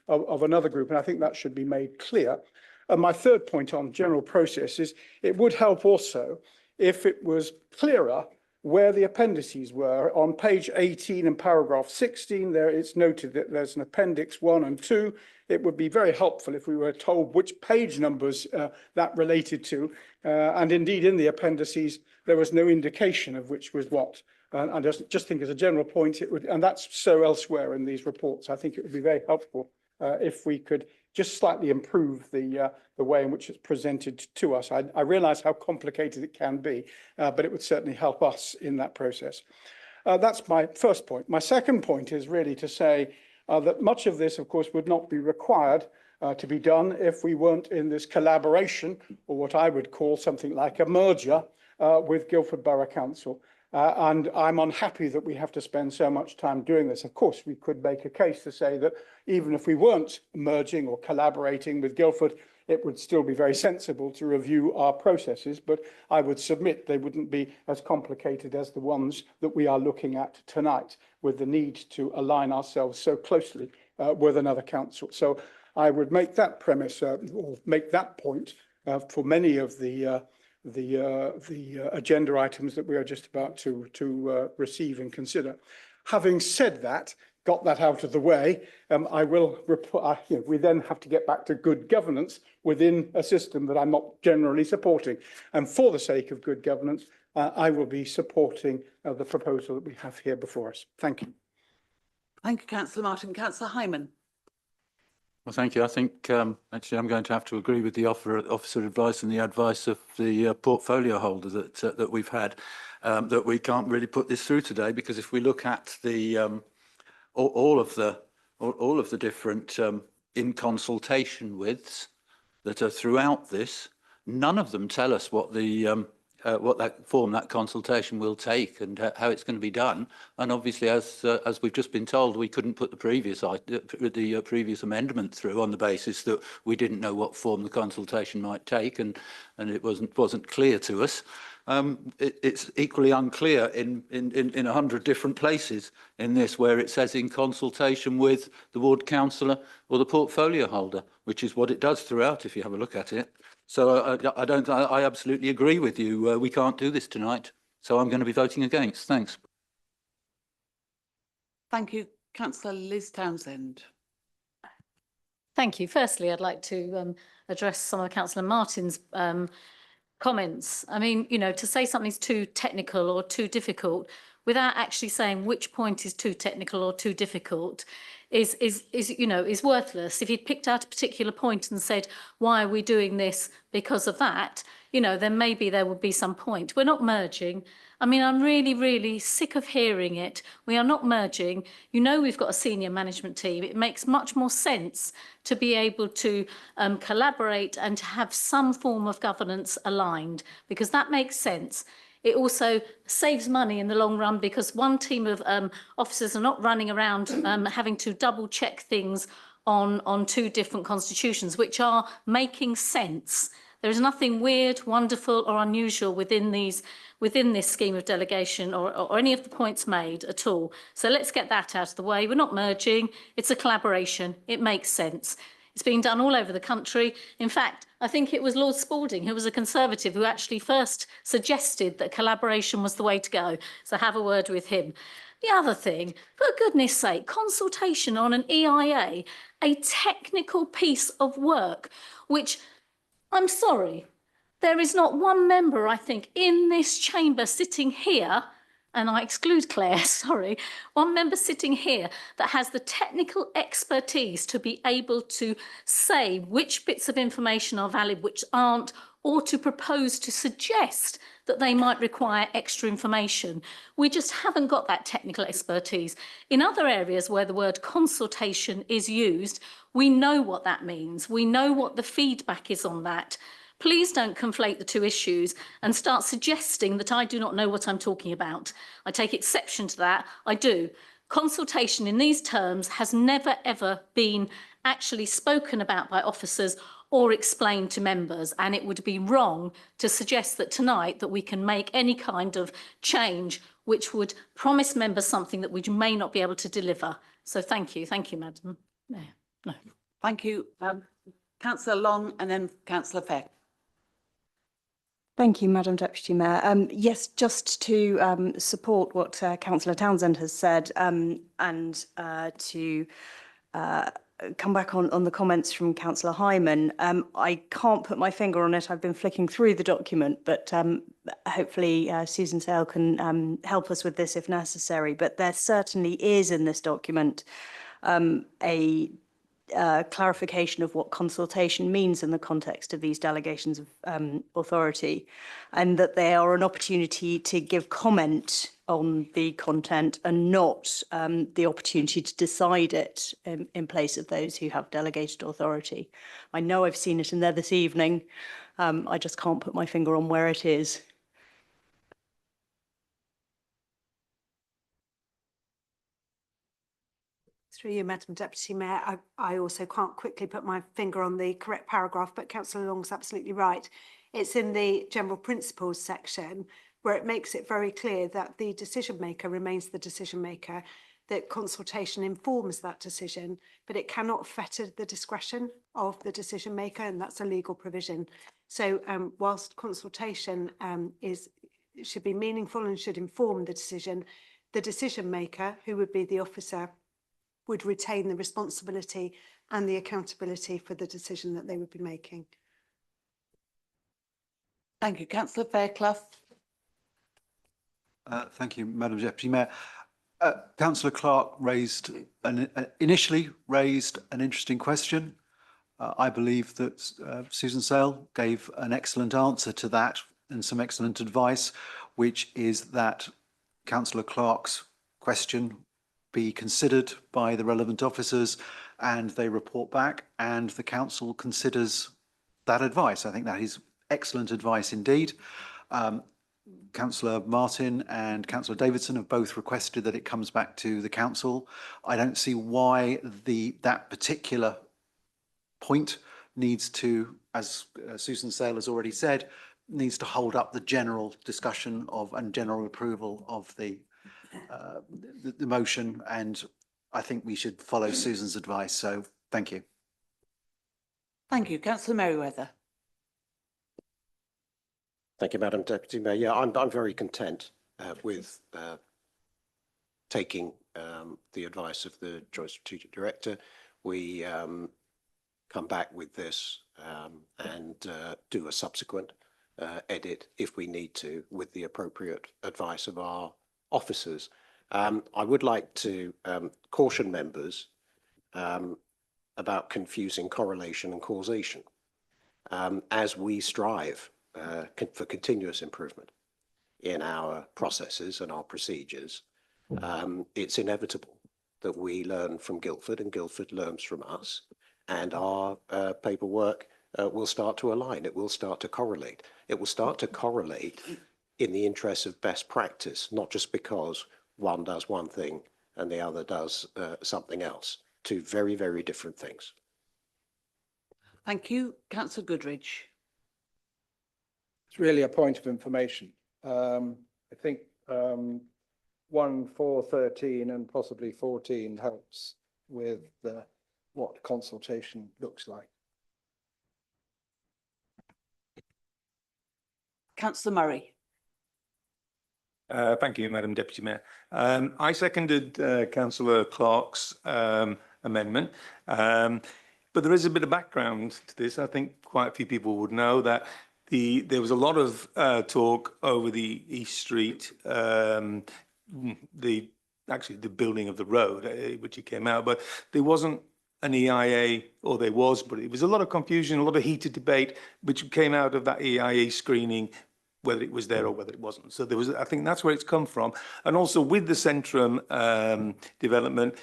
of another group, and I think that should be made clear. And my third point on general process is it would help also if it was clearer where the appendices were. On page 18 and paragraph 16, there it's noted that there's an appendix 1 and 2. It would be very helpful if we were told which page numbers that related to. And indeed, in the appendices, there was no indication of which was what. And I just think as a general point, it would, and that's so elsewhere in these reports, I think it would be very helpful if we could just slightly improve the way in which it's presented to us. I realise how complicated it can be, but it would certainly help us in that process. That's my first point. My second point is really to say that much of this, of course, would not be required to be done if we weren't in this collaboration, or what I would call something like a merger with Guildford Borough Council. And I'm unhappy that we have to spend so much time doing this. Of course, we could make a case to say that even if we weren't merging or collaborating with Guildford, it would still be very sensible to review our processes, but I would submit they wouldn't be as complicated as the ones that we are looking at tonight, with the need to align ourselves so closely with another council. So I would make that premise or make that point for many of the agenda items that we are just about to receive and consider. Having said that, got that out of the way, I will report. We then have to get back to good governance within a system that I'm not generally supporting. And for the sake of good governance, I will be supporting the proposal that we have here before us. Thank you. Thank you, Councillor Martin. Councillor Hyman. Well, thank you. I think actually I'm going to have to agree with the officer advice and the advice of the portfolio holder that we've had, that we can't really put this through today, because if we look at the all of the different in consultation widths that are throughout this, none of them tell us what that form, that consultation will take, and how it's going to be done. And obviously, as we've just been told, we couldn't put the previous amendment through on the basis that we didn't know what form the consultation might take, and it wasn't clear to us. It's equally unclear in 100 different places in this, where it says in consultation with the ward councillor or the portfolio holder, which is what it does throughout if you have a look at it. So I absolutely agree with you. We can't do this tonight. So I'm going to be voting against. Thanks. Thank you. Councillor Liz Townsend. Thank you. Firstly, I'd like to address some of Councillor Martin's comments. I mean, you know, to say something's too technical or too difficult without actually saying which point is too technical or too difficult is worthless. If you'd picked out a particular point and said, why are we doing this because of that, then maybe there would be some point. We're not merging. I mean, I'm really, really sick of hearing it. We are not merging. We've got a senior management team. It makes much more sense to be able to collaborate and to have some form of governance aligned, because that makes sense. It also saves money in the long run, because one team of officers are not running around having to double check things on two different constitutions, which are making sense. There is nothing weird, wonderful or unusual within this scheme of delegation or any of the points made at all. So let's get that out of the way. We're not merging. It's a collaboration. It makes sense. It's being done all over the country. In fact, I think it was Lord Spalding, who was a Conservative, who actually first suggested that collaboration was the way to go. So have a word with him. The other thing, for goodness sake, consultation on an EIA, a technical piece of work, which, I'm sorry, there is not one member, I think, in this chamber sitting here, and I exclude Claire, sorry, one member sitting here that has the technical expertise to be able to say which bits of information are valid, which aren't, or to propose to suggest that they might require extra information. We just haven't got that technical expertise. In other areas where the word consultation is used, we know what that means. We know what the feedback is on that. Please don't conflate the two issues and start suggesting that I do not know what I'm talking about. I take exception to that. I do. Consultation in these terms has never, ever been actually spoken about by officers or explained to members, and it would be wrong to suggest that tonight that we can make any kind of change which would promise members something that we may not be able to deliver. So thank you, Madam Mayor. No. Thank you. Councillor Long and then Councillor Feck. Thank you, Madam Deputy Mayor. Yes, just to support what Councillor Townsend has said, and to come back on the comments from Councillor Hyman. I can't put my finger on it. I've been flicking through the document, but hopefully Susan Sale can help us with this if necessary. But there certainly is in this document a clarification of what consultation means in the context of these delegations of authority, and that they are an opportunity to give comment on the content and not the opportunity to decide it in place of those who have delegated authority. I know I've seen it in there this evening. I just can't put my finger on where it is. Through you, Madam Deputy Mayor, I also can't quickly put my finger on the correct paragraph, but Councillor Long's absolutely right. It's in the general principles section where it makes it very clear that the decision maker remains the decision maker, that consultation informs that decision, but it cannot fetter the discretion of the decision maker, and that's a legal provision. So whilst consultation should be meaningful and should inform the decision maker, who would be the officer, would retain the responsibility and the accountability for the decision that they would be making. Thank you. Councillor Fairclough. Thank you, Madam Deputy Mayor. Councillor Clark initially raised an interesting question. I believe that Susan Sale gave an excellent answer to that and some excellent advice, which is that Councillor Clark's question be considered by the relevant officers and they report back and the council considers that advice. I think that is excellent advice indeed. Councillor Martin and Councillor Davidson have both requested that it comes back to the council. I don't see why that particular point needs to, as Susan Sale has already said, needs to hold up the general discussion of and general approval of the motion, and I think we should follow Susan's advice. So thank you. Thank you. Councillor Merriweather. Thank you, Madam Deputy Mayor. Yeah, I'm very content with taking the advice of the Joint Strategic Director. We come back with this and do a subsequent edit if we need to, with the appropriate advice of our officers. I would like to caution members about confusing correlation and causation. As we strive for continuous improvement in our processes and our procedures, it's inevitable that we learn from Guildford and Guildford learns from us, and our paperwork will start to align. It will start to correlate. It will start to correlate in the interests of best practice, not just because one does one thing and the other does something else. Two very, very different things. Thank you. Councillor Goodridge. It's really a point of information. I think 1, 4, 13 and possibly 14 helps with what consultation looks like. Councillor Murray. Thank you, Madam Deputy Mayor. I seconded Councillor Clark's amendment, but there is a bit of background to this. I think quite a few people would know that there was a lot of talk over the East Street, actually the building of the road, which it came out, but there wasn't an EIA, or there was, but it was a lot of confusion, a lot of heated debate, which came out of that EIA screening, whether it was there or whether it wasn't. So there was, I think that's where it's come from. And also with the Centrum development,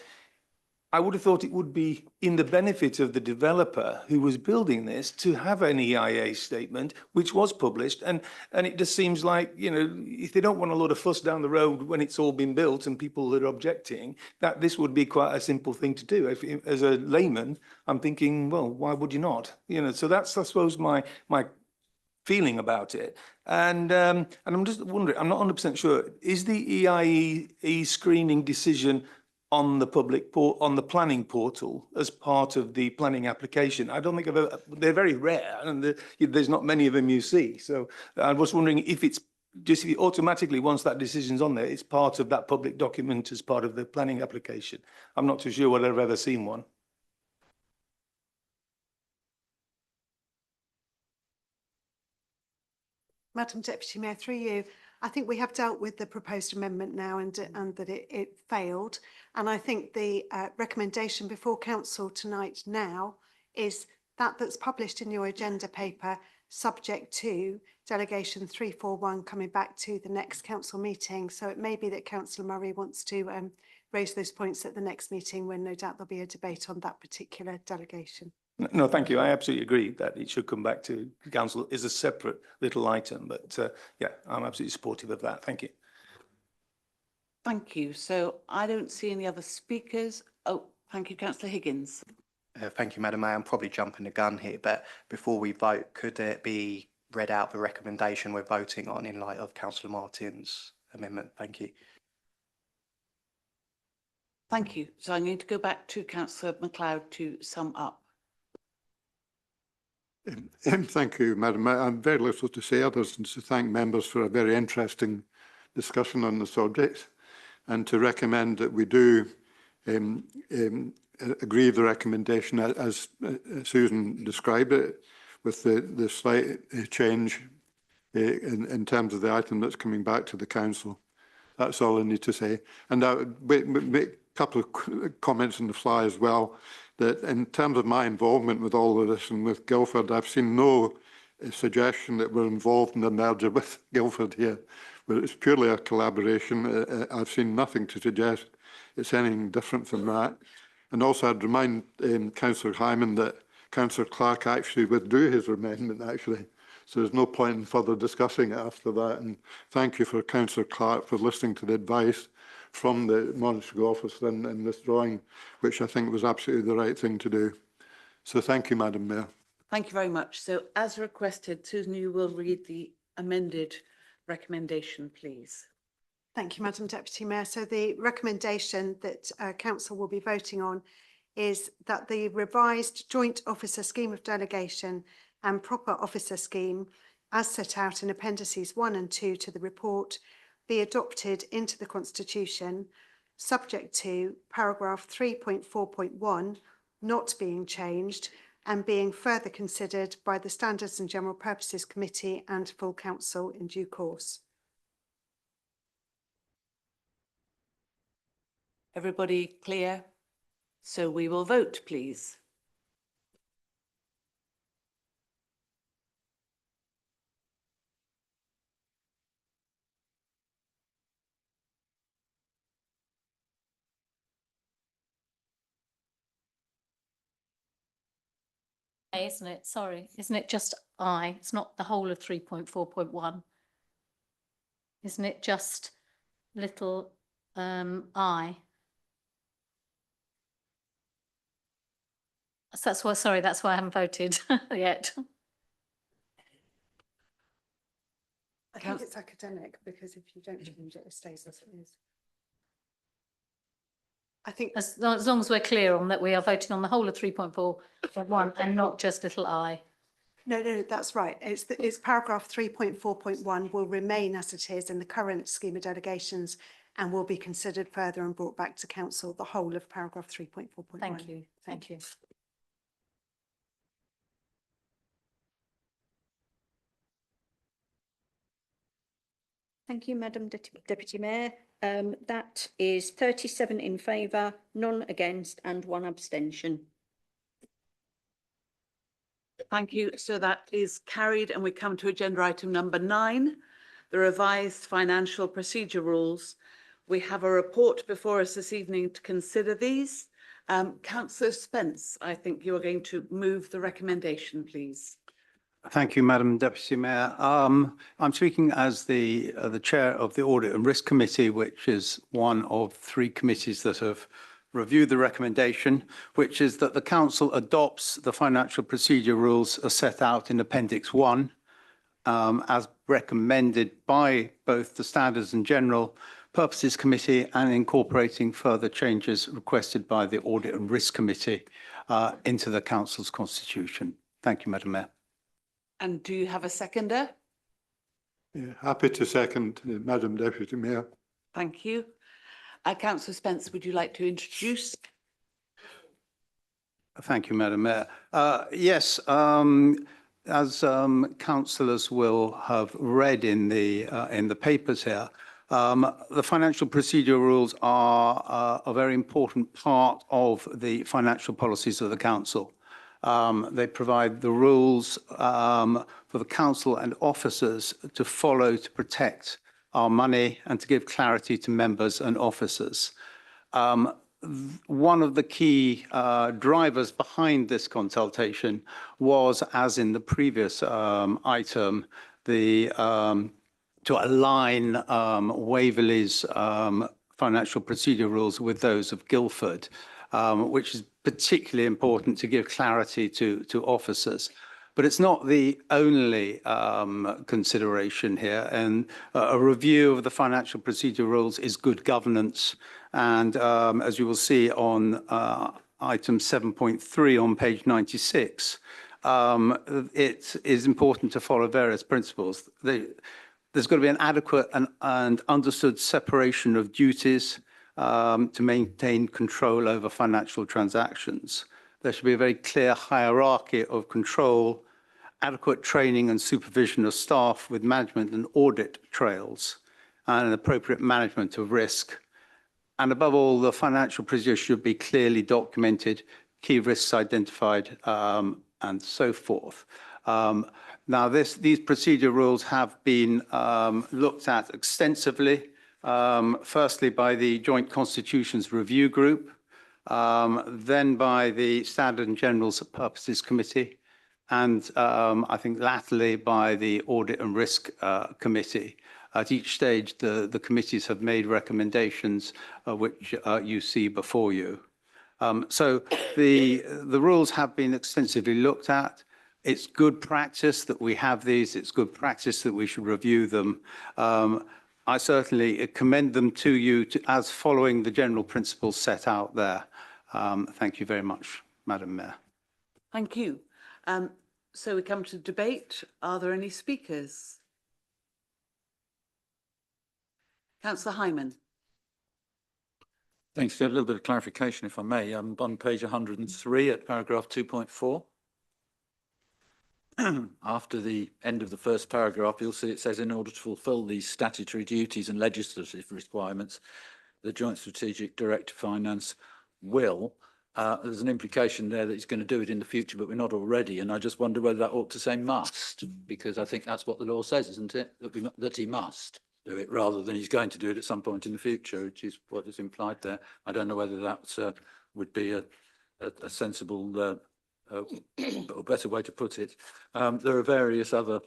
I would have thought it would be in the benefit of the developer who was building this to have an EIA statement, which was published. And it just seems like, you know, if they don't want a lot of fuss down the road when it's all been built and people are objecting, that this would be quite a simple thing to do. As a layman, I'm thinking, well, why would you not? You know, so that's, I suppose, my feeling about it. And I'm just wondering, I'm not 100% sure, is the EIE screening decision on the on the planning portal as part of the planning application? I don't think I've ever, they're very rare, and there's not many of them you see. So I was wondering if it's just, if it automatically, once that decision's on there, it's part of that public document as part of the planning application. I'm not too sure whether I've ever seen one. Madam Deputy Mayor, through you, I think we have dealt with the proposed amendment now and that it failed. And I think the recommendation before council tonight now is that's published in your agenda paper, subject to delegation 341 coming back to the next council meeting. So it may be that Councillor Murray wants to raise those points at the next meeting, when no doubt there'll be a debate on that particular delegation. No, thank you. I absolutely agree that it should come back to council as a separate little item. But yeah, I'm absolutely supportive of that. Thank you. Thank you. So I don't see any other speakers. Oh, Thank you, councillor Higgins. Thank you, Madam Mayor. I'm probably jumping the gun here, but before we vote, could it be read out the recommendation we're voting on in light of Councillor Martin's amendment? Thank you. Thank you. So I'm going to go back to councillor MacLeod to sum up. Thank you, Madam Mayor. I'm very little to say other than to thank members for a very interesting discussion on the subject and to recommend that we do agree with the recommendation as Susan described it, with the slight change in terms of the item that's coming back to the council. That's all I need to say. And I would make a couple of comments on the fly as well, that in terms of my involvement with all of this and with Guildford, I've seen no suggestion that we're involved in a merger with Guildford here. But it's purely a collaboration. I've seen nothing to suggest it's anything different from that. And also I'd remind Councillor Hyman that Councillor Clark actually withdrew his amendment actually. So there's no point in further discussing it after that. And thank you for Councillor Clark for listening to the advice from the monitoring officer in withdrawing, which I think was absolutely the right thing to do. So thank you, Madam Mayor. Thank you very much. So as requested, Susan, you will read the amended recommendation, please. Thank you, Madam Deputy Mayor. So the recommendation that Council will be voting on is that the revised Joint Officer Scheme of Delegation and Proper Officer Scheme, as set out in Appendices 1 and 2 to the report, be adopted into the Constitution, subject to paragraph 3.4.1 not being changed and being further considered by the Standards and General Purposes Committee and full Council in due course. Everybody clear? So we will vote, please. Isn't it? Sorry, isn't it just I? It's not the whole of 3.4.1. Isn't it just little I? So that's why, sorry, that's why I haven't voted yet. I think it's academic because if you don't change it, it stays as it is. I think As long as we're clear on that, we are voting on the whole of 3.4.1 and not just little I. no, that's right. It's paragraph 3.4.1 will remain as it is in the current scheme of delegations and will be considered further and brought back to council, the whole of paragraph 3.4.1. Thank you. Thank you. Thank you, Madam Deputy Mayor. That is 37 in favour, none against and 1 abstention. Thank you. So that is carried and we come to agenda item number 9, the revised financial procedure rules. We have a report before us this evening to consider these. Councillor Spence, I think you are going to move the recommendation, please. Thank you, Madam Deputy Mayor. I'm speaking as the chair of the Audit and Risk Committee, which is one of 3 committees that have reviewed the recommendation, which is that the council adopts the financial procedure rules as set out in Appendix 1, as recommended by both the Standards and General Purposes Committee and incorporating further changes requested by the Audit and Risk Committee into the council's constitution. Thank you, Madam Mayor. And do you have a seconder? Yeah, happy to second, Madam Deputy Mayor. Thank you. Councillor Spence, would you like to introduce? Thank you, Madam Mayor. Yes, as councillors will have read in the papers here, the financial procedure rules are a very important part of the financial policies of the council. They provide the rules for the council and officers to follow to protect our money and to give clarity to members and officers. One of the key drivers behind this consultation was, as in the previous item, to align Waverley's financial procedure rules with those of Guildford. which is particularly important to give clarity to officers. But it's not the only consideration here, and a review of the financial procedure rules is good governance. And as you will see on item 7.3 on page 96, it is important to follow various principles. There's got to be an adequate and understood separation of duties to maintain control over financial transactions. There should be a very clear hierarchy of control, adequate training and supervision of staff with management and audit trails, and an appropriate management of risk. And above all, the financial procedure should be clearly documented, key risks identified, and so forth. Now, these procedure rules have been looked at extensively, firstly by the Joint Constitutions Review Group, then by the Standard and General Purposes Committee, and I think latterly by the Audit and Risk Committee. At each stage, the committees have made recommendations which you see before you. So the rules have been extensively looked at. It's good practice that we have these. It's good practice that we should review them. I certainly commend them to you as following the general principles set out there. Thank you very much, Madam Mayor. Thank you. So we come to debate. Are there any speakers? Councillor Hyman. Thanks. A little bit of clarification, if I may. On page 103 at paragraph 2.4. After the end of the first paragraph, you'll see it says, in order to fulfil these statutory duties and legislative requirements, the Joint Strategic Director Finance will. There's an implication there that he's going to do it in the future, but we're not already. And I just wonder whether that ought to say must, because I think that's what the law says, isn't it? That he must do it rather than he's going to do it at some point in the future, which is what is implied there. I don't know whether that would be a sensible or better way to put it. There are various other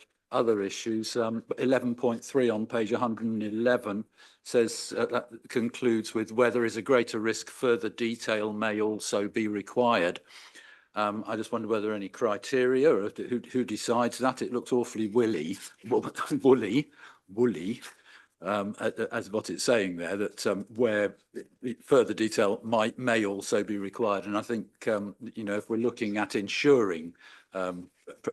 issues. 11.3 on page 111 says that concludes with where there is a greater risk, further detail may also be required. I just wonder whether any criteria or who decides that. It looks awfully woolly, as what it's saying there, that where further detail may also be required. And I think, if we're looking at ensuring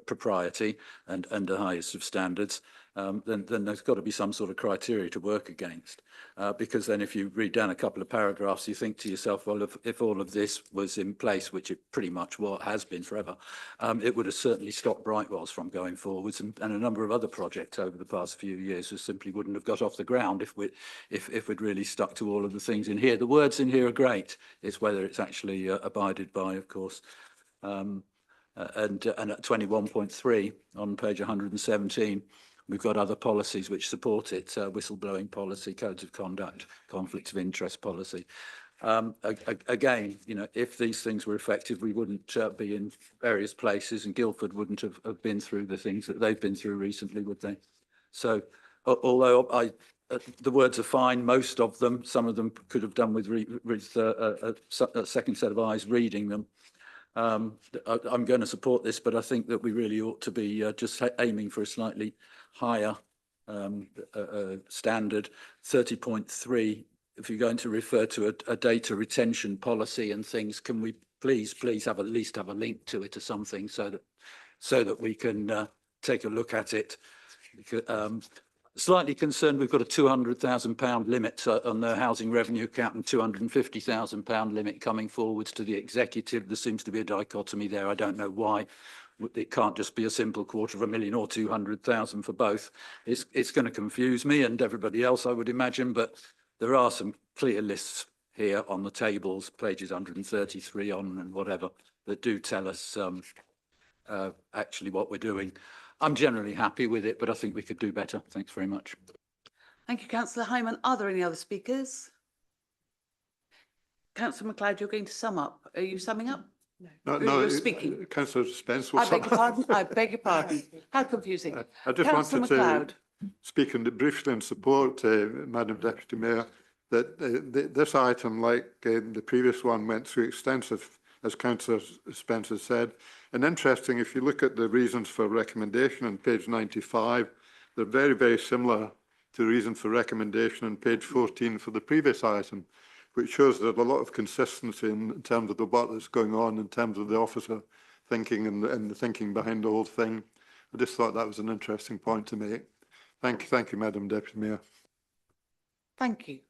propriety and the highest of standards, then there's got to be some sort of criteria to work against. Because then if you read down a couple of paragraphs, you think to yourself, well, if all of this was in place, which it pretty much has been forever, it would have certainly stopped Brightwells from going forwards, and a number of other projects over the past few years just simply wouldn't have got off the ground if we'd really stuck to all of the things in here. The words in here are great. It's whether it's actually abided by, of course. And at 21.3 on page 117, we've got other policies which support it, whistleblowing policy, codes of conduct, conflicts of interest policy. Again, if these things were effective, we wouldn't be in various places, and Guildford wouldn't have been through the things that they've been through recently, would they? So although the words are fine, most of them, some of them could have done with a second set of eyes reading them. I'm going to support this, but I think that we really ought to be just aiming for a slightly higher standard. 30.3, if you're going to refer to a data retention policy and things, can we please have at least have a link to it or something so that we can take a look at it. Slightly concerned, we've got a £200,000 limit on the housing revenue account and £250,000 limit coming forwards to the executive. There seems to be a dichotomy there. I don't know why. It can't just be a simple £250,000 or 200,000 for both. It's going to confuse me and everybody else, I would imagine, but there are some clear lists here on the tables, pages 133 on and whatever, that do tell us actually what we're doing. I'm generally happy with it, but I think we could do better. Thanks very much. Thank you, Councillor Hyman. Are there any other speakers? Councillor MacLeod, you're going to sum up. Are you summing up? No, You're speaking. Councillor Spence will I beg your pardon. I beg your pardon. How confusing. I just Councillor wanted MacLeod. to speak briefly in support, Madam Deputy Mayor. that this item, like the previous one, went through extensive, as Councillor Spencer said. And interesting, if you look at the reasons for recommendation on page 95, they're very, very similar to the reason for recommendation on page 14 for the previous item, which shows there's a lot of consistency in terms of the work that's going on, in terms of the officer thinking and the thinking behind the whole thing. I just thought that was an interesting point to make. Thank you, Madam Deputy Mayor. Thank you.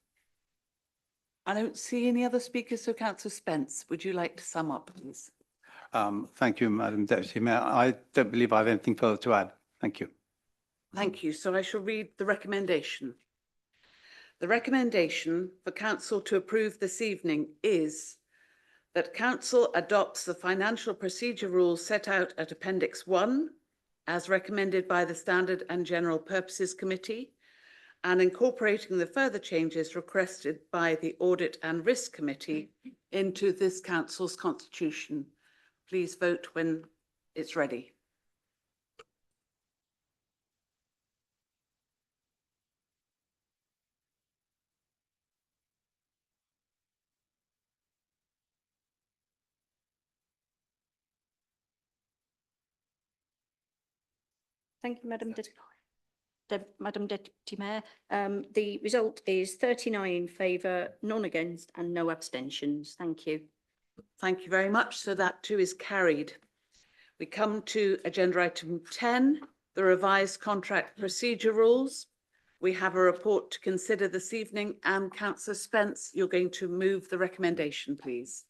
I don't see any other speakers, so Councillor Spence, would you like to sum up, please? Thank you, Madam Deputy Mayor. I don't believe I have anything further to add. Thank you. Thank you. So I shall read the recommendation. The recommendation for Council to approve this evening is that Council adopts the financial procedure rules set out at Appendix 1 as recommended by the Standard and General Purposes Committee and incorporating the further changes requested by the Audit and Risk Committee into this Council's constitution. Please vote when it's ready. Thank you, Madam Deputy Mayor. The result is 39 in favour, none against and no abstentions. Thank you. Thank you very much. So that too is carried. We come to agenda item 10, the revised contract procedure rules. We have a report to consider this evening, and Councillor Spence, you're going to move the recommendation, please.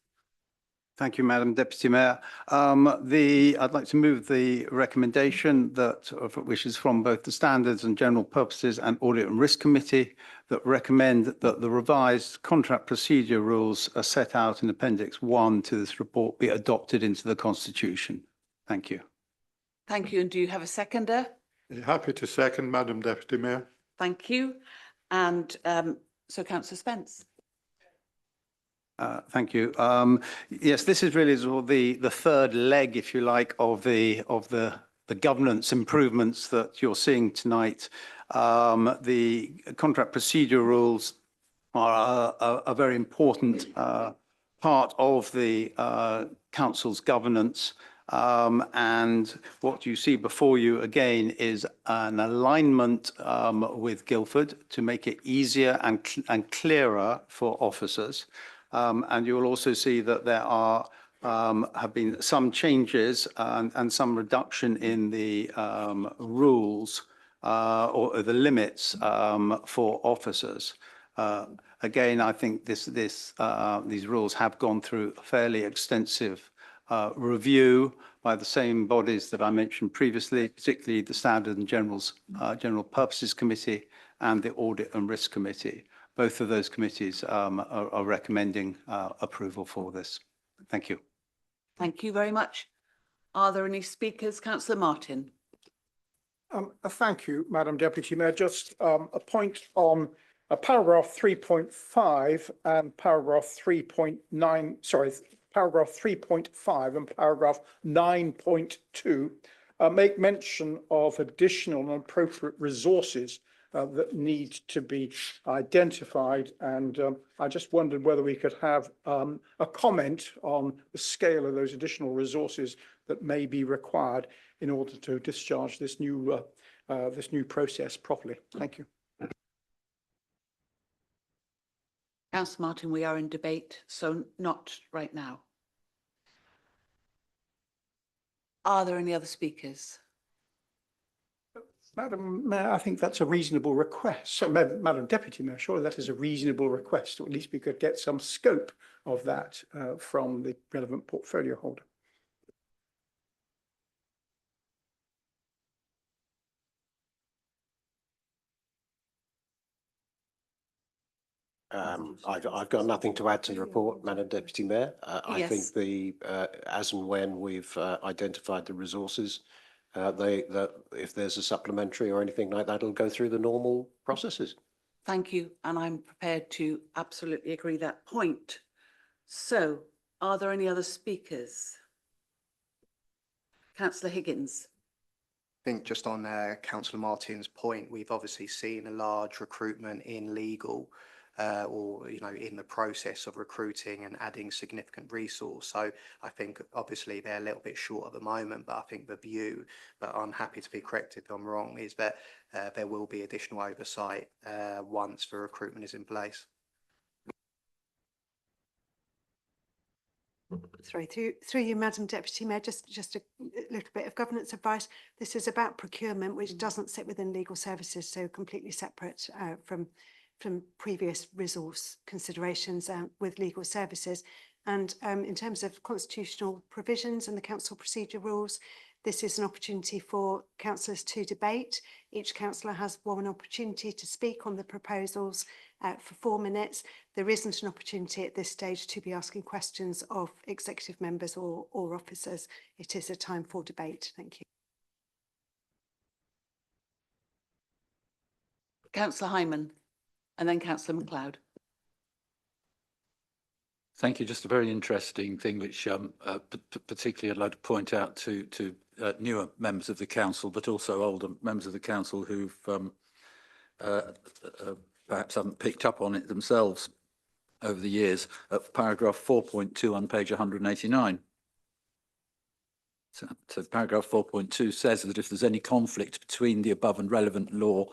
Thank you, Madam Deputy Mayor. I'd like to move the recommendation which is from both the Standards and General Purposes and Audit and Risk Committee, that recommend that the revised contract procedure rules are set out in Appendix 1 to this report be adopted into the Constitution. Thank you. Thank you. And do you have a seconder? Happy to second, Madam Deputy Mayor. Thank you. And so Councillor Spence. Thank you. Yes, this is really sort of the third leg, if you like, of the governance improvements that you're seeing tonight. The contract procedure rules are a very important part of the council's governance. And what you see before you again is an alignment with Guildford to make it easier and clearer for officers. And you'll also see that there have been some changes and some reduction in the rules or the limits for officers. Again, I think these rules have gone through a fairly extensive review by the same bodies that I mentioned previously, particularly the Standard and General Purposes Committee and the Audit and Risk Committee. Both of those committees are recommending approval for this. Thank you. Thank you very much. Are there any speakers? Councillor Martin. Thank you, Madam Deputy Mayor. Just a point on paragraph 3.5 and paragraph 3.9, sorry, paragraph 3.5 and paragraph 9.2 make mention of additional and appropriate resources that need to be identified. And I just wondered whether we could have a comment on the scale of those additional resources that may be required in order to discharge this new process properly. Thank you. Councillor Martin, we are in debate, so not right now. Are there any other speakers? Madam Mayor, I think that's a reasonable request. So, Madam Deputy Mayor, surely that is a reasonable request, or at least we could get some scope of that from the relevant portfolio holder. I've got nothing to add to the report, Madam Deputy Mayor. I Yes. think as and when we've identified the resources, if there's a supplementary or anything like that, it'll go through the normal processes. Thank you, and I'm prepared to absolutely agree that point. So, are there any other speakers? Councillor Higgins. I think just on Councillor Martin's point, we've obviously seen a large recruitment in legal or, you know, in the process of recruiting and adding significant resource. So I think obviously they're a little bit short at the moment, but I think the view, but I'm happy to be corrected if I'm wrong, is that there will be additional oversight once the recruitment is in place. Sorry, through you, Madam Deputy Mayor, just a little bit of governance advice. This is about procurement, which doesn't sit within legal services, so completely separate from previous resource considerations with legal services. And in terms of constitutional provisions and the council procedure rules, this is an opportunity for councillors to debate. Each councillor has one opportunity to speak on the proposals for 4 minutes. There isn't an opportunity at this stage to be asking questions of executive members or officers. It is a time for debate. Thank you. Councillor Hyman and then Councillor MacLeod. Thank you. Just a very interesting thing, which particularly I'd like to point out to newer members of the council, but also older members of the council who've perhaps haven't picked up on it themselves over the years. Paragraph 4.2 on page 189. So paragraph 4.2 says that if there's any conflict between the above and relevant law,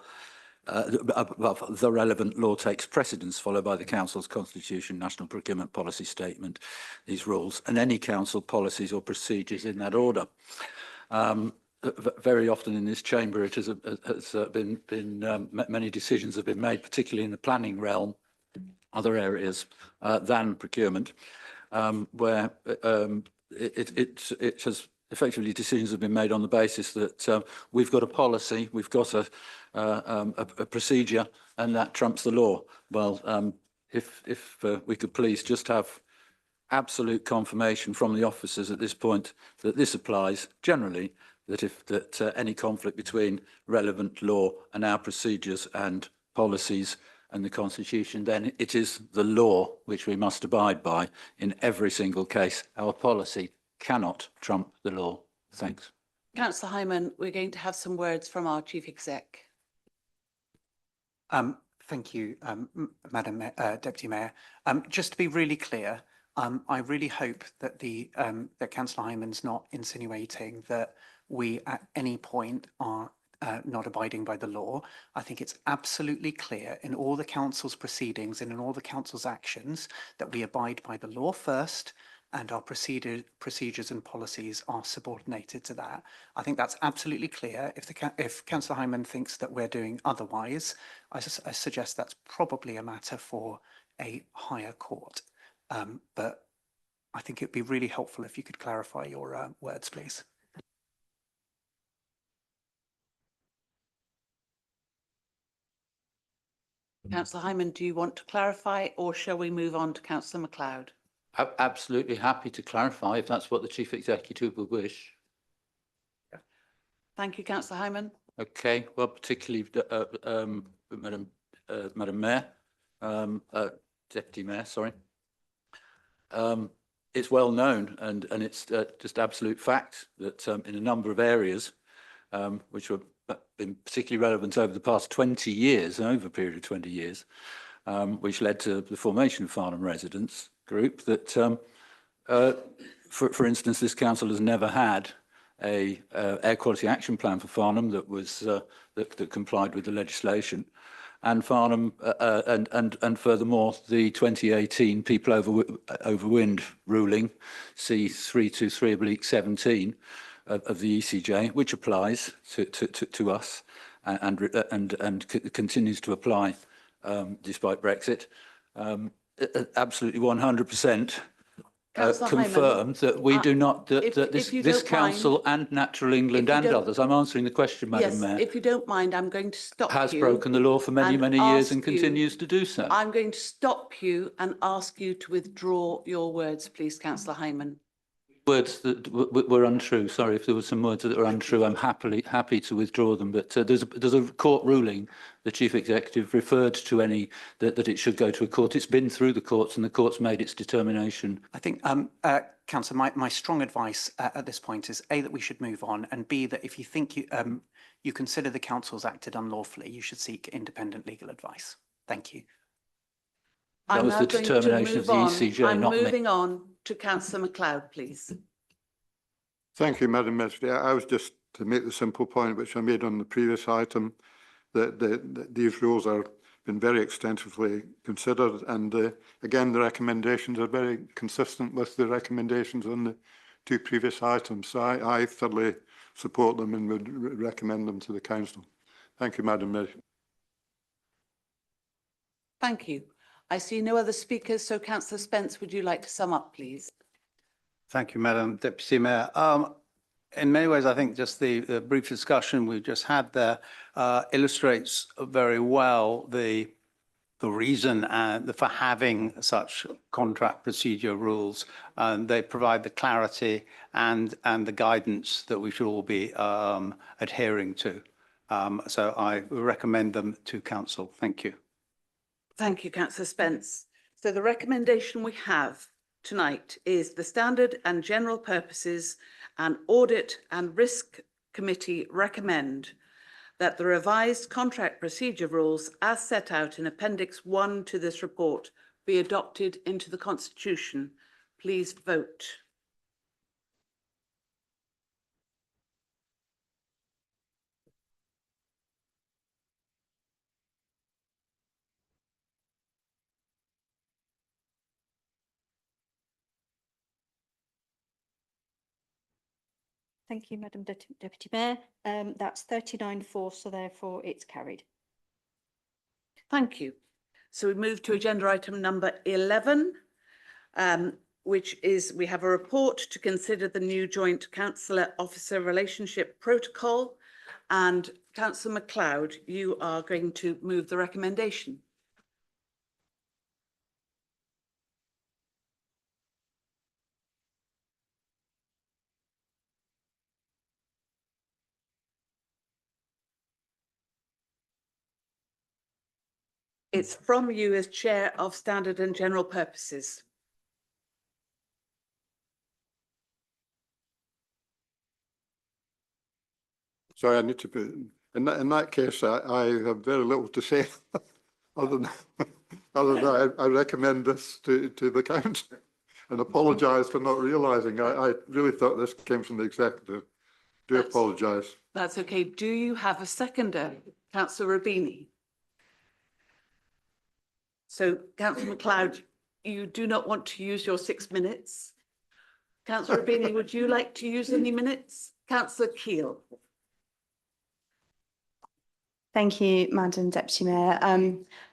the relevant law takes precedence, followed by the council's constitution, national procurement policy statement, these rules, and any council policies or procedures in that order. Very often in this chamber, it has been many decisions have been made, particularly in the planning realm, other areas than procurement, where it has effectively decisions have been made on the basis that we've got a policy, we've got a procedure, and that trumps the law. Well, if we could please just have absolute confirmation from the officers at this point that this applies generally, that any conflict between relevant law and our procedures and policies and the Constitution, then it is the law which we must abide by in every single case. Our policy cannot trump the law. Thanks. Councillor Hyman, we're going to have some words from our Chief Exec. Thank you, Madam Deputy Mayor. Just to be really clear, I really hope that that Councillor Hyman's not insinuating that we at any point are not abiding by the law. I think it's absolutely clear in all the council's proceedings and in all the council's actions that we abide by the law first, and our procedures and policies are subordinated to that. I think that's absolutely clear. If Councillor Hyman thinks that we're doing otherwise, I suggest that's probably a matter for a higher court. But I think it'd be really helpful if you could clarify your words, please. Councillor Hyman, do you want to clarify, or shall we move on to Councillor MacLeod? Absolutely happy to clarify if that's what the Chief Executive would wish. Thank you, Councillor Hyman. Okay, well, particularly Madam Mayor, Deputy Mayor, sorry. It's well known, and it's just absolute fact that in a number of areas which have been particularly relevant over the past 20 years, over a period of 20 years, which led to the formation of Farnham Residents Group, that for instance, this council has never had a air quality action plan for Farnham that was that complied with the legislation, and Farnham and furthermore the 2018 People over Wind ruling C323/17 of the ECJ, which applies to us and continues to apply despite Brexit, absolutely 100%. Confirmed that we do not, that this council and Natural England and others, I'm answering the question, Madam Mayor. If you don't mind, I'm going to stop you. Has broken the law for many, many years and continues to do so. I'm going to stop you and ask you to withdraw your words, please, Councillor Hyman. Words that were untrue. Sorry if there were some words that were untrue. I'm happy to withdraw them. But there's a court ruling. The Chief Executive referred to any that it should go to a court. It's been through the courts, and the courts made its determination. I think, Councillor, my strong advice at this point is A, that we should move on, and B, that if you think you consider the council's acted unlawfully, you should seek independent legal advice. Thank you. I'm was now the going to determination of move the on. ECJ, I'm not me. moving on to councillor MacLeod, please. Thank you, Madam Minister. I was just to make the simple point which I made on the previous item, that these rules are been very extensively considered, and again the recommendations are very consistent with the recommendations on the two previous items. So I thoroughly support them and would recommend them to the council. Thank you, Madam Minister. Thank you. I see no other speakers, so councillor Spence, would you like to sum up, please? Thank you, Madam Deputy Mayor. In many ways, I think just the brief discussion we've just had there illustrates very well the reason for having such contract procedure rules, and they provide the clarity and the guidance that we should all be adhering to. So I recommend them to council. Thank you. Thank you, councillor Spence. So the recommendation we have tonight is the Standard and General Purposes and Audit and Risk Committee recommend that the revised contract procedure rules as set out in Appendix 1 to this report be adopted into the Constitution. Please vote. Thank you, Madam Deputy Mayor. That's 39-4, so therefore it's carried. Thank you. So we move to agenda item number 11, which is we have a report to consider the new joint councillor officer relationship protocol. And councillor MacLeod, you are going to move the recommendation. It's from you as Chair of Standard and General Purposes. Sorry, I need to be, in that case, I have very little to say other than I recommend this to the council and apologise for not realising. I really thought this came from the executive. Do apologise. That's okay. Do you have a seconder, councillor Rubini? So, councillor MacLeod, you do not want to use your 6 minutes. Councillor Rubini, would you like to use any minutes? Councillor Keele. Thank you, Madam Deputy Mayor.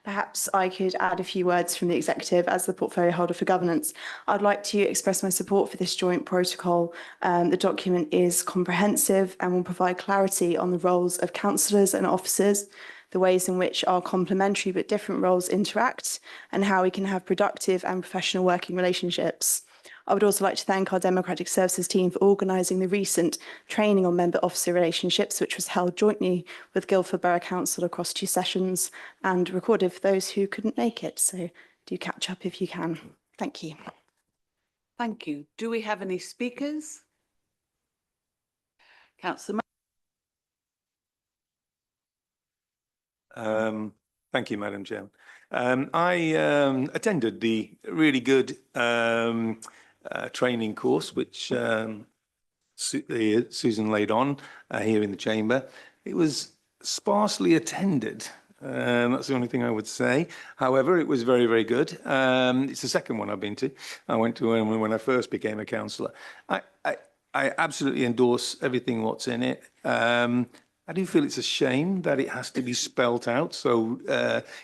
Perhaps I could add a few words from the Executive as the portfolio holder for governance. I'd like to express my support for this joint protocol. The document is comprehensive and will provide clarity on the roles of councillors and officers, the ways in which our complementary but different roles interact, and how we can have productive and professional working relationships. I would also like to thank our Democratic Services team for organising the recent training on member-officer relationships, which was held jointly with Guildford Borough Council across 2 sessions and recorded for those who couldn't make it. So do catch up if you can. Thank you. Thank you. Do we have any speakers? Councillor. Thank you, Madam Chairman. I attended the really good training course which Susan laid on here in the chamber. It was sparsely attended. That's the only thing I would say. However, it was very, very good. It's the second one I've been to. I went to when I first became a councillor. I absolutely endorse everything what's in it. I do feel it's a shame that it has to be spelt out so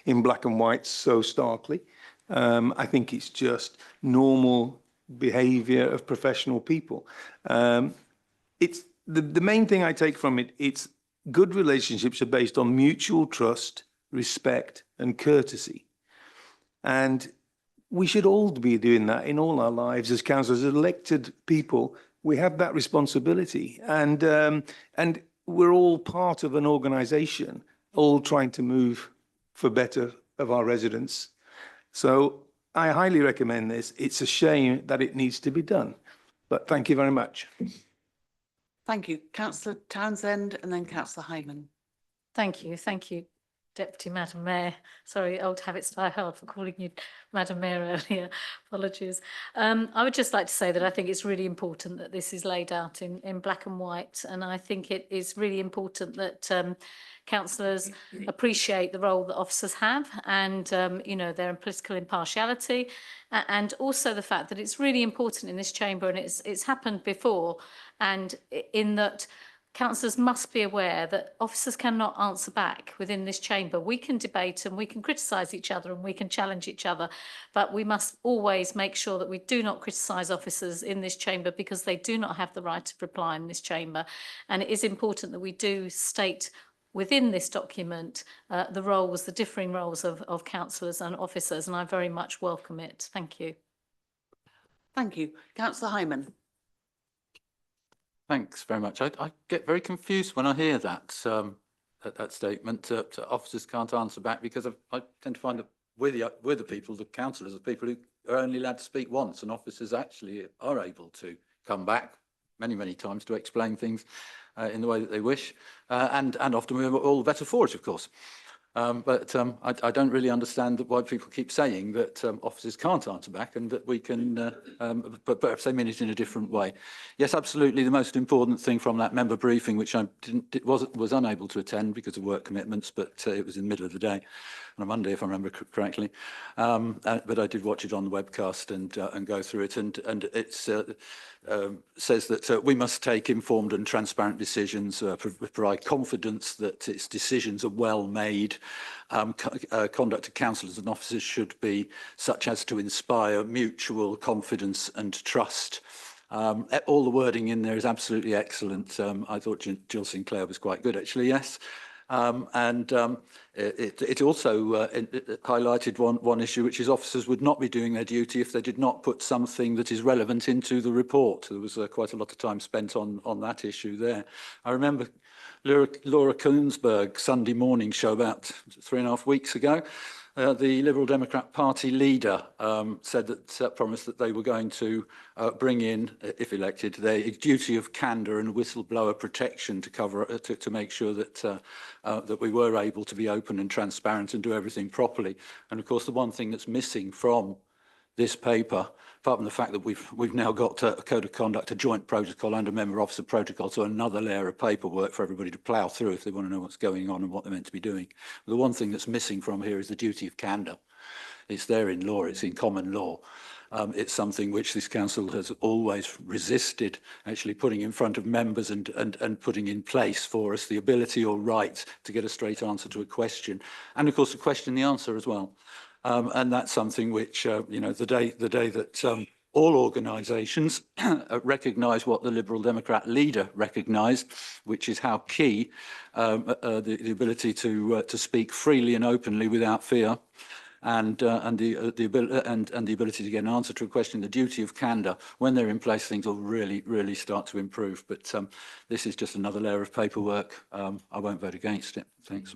in black and white so starkly. I think it's just normal behaviour of professional people. It's the main thing I take from it. It's good relationships are based on mutual trust, respect, and courtesy, and we should all be doing that in all our lives as councillors, as elected people. We have that responsibility, and we're all part of an organisation, all trying to move for better of our residents. So I highly recommend this. It's a shame that it needs to be done, but thank you very much. Thank you. Councillor Townsend and then Councillor Hyman. Thank you. Thank you. Deputy Madam Mayor. Sorry, old habits die hard for calling you Madam Mayor earlier. Apologies. I would just like to say that I think it's really important that this is laid out in black and white, and I think it is really important that councillors appreciate the role that officers have, and you know, their political impartiality, and also the fact that it's really important in this chamber, and it's happened before, and in that councillors must be aware that officers cannot answer back within this chamber. We can debate and we can criticise each other and we can challenge each other, but we must always make sure that we do not criticise officers in this chamber, because they do not have the right to reply in this chamber. And it is important that we do state within this document the roles, the differing roles of councillors and officers, and I very much welcome it. Thank you. Thank you. Councillor Hyman. Thanks very much. I get very confused when I hear that statement. Officers can't answer back, because I tend to find that we're the people, the councillors, the people who are only allowed to speak once, and officers actually are able to come back many times to explain things in the way that they wish, and often we're all the better for it, of course. But I don't really understand why people keep saying that officers can't answer back, and that we can, but perhaps they mean it in a different way. Yes, absolutely. The most important thing from that member briefing, which I was unable to attend because of work commitments, but it was in the middle of the day on a Monday, if I remember correctly. But I did watch it on the webcast and go through it, and it says that we must take informed and transparent decisions, provide confidence that its decisions are well made. Conduct of councillors and officers should be such as to inspire mutual confidence and trust. All the wording in there is absolutely excellent. I thought Jill Sinclair was quite good, actually, yes. It also highlighted one issue, which is officers would not be doing their duty if they did not put something that is relevant into the report. There was quite a lot of time spent on that issue there. I remember Laura Koonsberg Sunday morning show about 3.5 weeks ago. The Liberal Democrat Party leader said that promised that they were going to bring in, if elected, their duty of candour and whistleblower protection to cover to make sure that that we were able to be open and transparent and do everything properly. And of course, the one thing that's missing from this paper, apart from the fact that we've now got a code of conduct, a joint protocol and a member officer protocol, so another layer of paperwork for everybody to plough through if they want to know what's going on and what they're meant to be doing. The one thing that's missing from here is the duty of candour. It's there in law, it's in common law. It's something which this council has always resisted actually putting in front of members and putting in place for us the ability or right to get a straight answer to a question. And of course, to question the answer as well. And that's something which, you know, the day that all organisations recognise what the Liberal Democrat leader recognised, which is how key the ability to speak freely and openly without fear, and the ability to get an answer to a question, the duty of candour, when they're in place, things will really start to improve. But this is just another layer of paperwork. I won't vote against it. Thanks.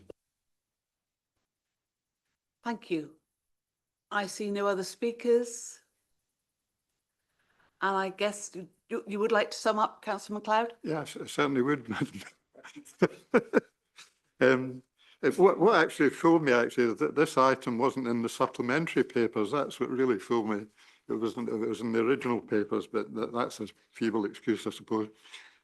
Thank you. I see no other speakers. And I guess you would like to sum up, Councillor MacLeod? Yes, I certainly would, Madam. What actually fooled me, actually, is that this item wasn't in the supplementary papers. That's what really fooled me. It was in the original papers, but that's a feeble excuse, I suppose.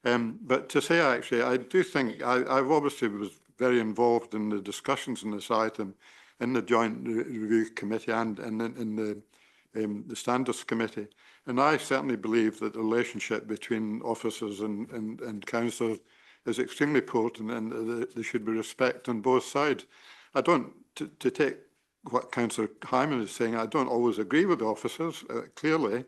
But to say, actually, I do think I've obviously was very involved in the discussions on this item in the Joint Review Committee and in the Standards Committee. And I certainly believe that the relationship between officers and councillors is extremely important, and there should be respect on both sides. I don't, to take what Councillor Hyman is saying, I don't always agree with the officers, clearly,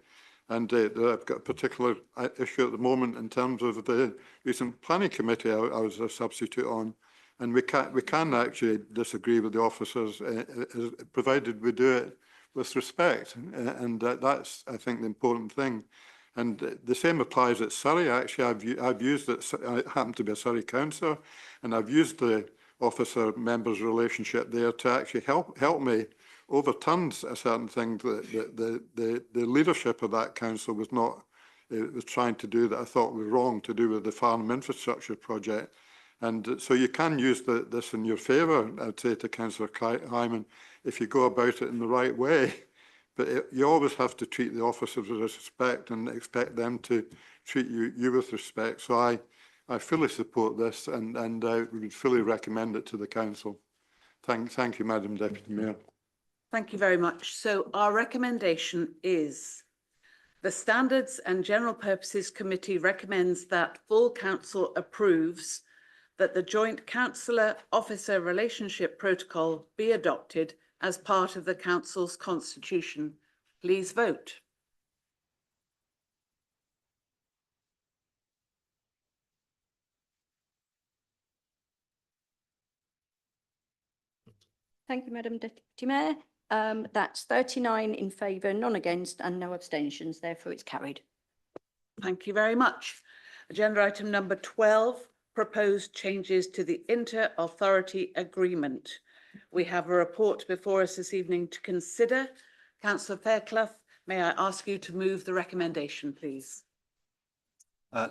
and I've got a particular issue at the moment in terms of the recent planning committee I was a substitute on, and we can actually disagree with the officers, provided we do it with respect, and that's, I think, the important thing. And the same applies at Surrey. Actually, I've used it. I happen to be a Surrey councillor, and I've used the officer-members relationship there to actually help me overturn a certain thing that the leadership of that council was not was trying to do that I thought was wrong to do with the Farnham infrastructure project. And so you can use this in your favour, I'd say to Councillor Hyman, if you go about it in the right way. But you always have to treat the officers with respect and expect them to treat you with respect. So I fully support this and we would fully recommend it to the council. Thank you, Madam Deputy Mayor. Thank you very much. So our recommendation is the Standards and General Purposes Committee recommends that full council approves that the Joint Councillor-Officer Relationship Protocol be adopted as part of the council's constitution. Please vote. Thank you, Madam Deputy Mayor. That's 39 in favour, none against and no abstentions. Therefore, it's carried. Thank you very much. Agenda item number 12, proposed changes to the inter-authority agreement. We have a report before us this evening to consider. Councillor Fairclough, may I ask you to move the recommendation, please?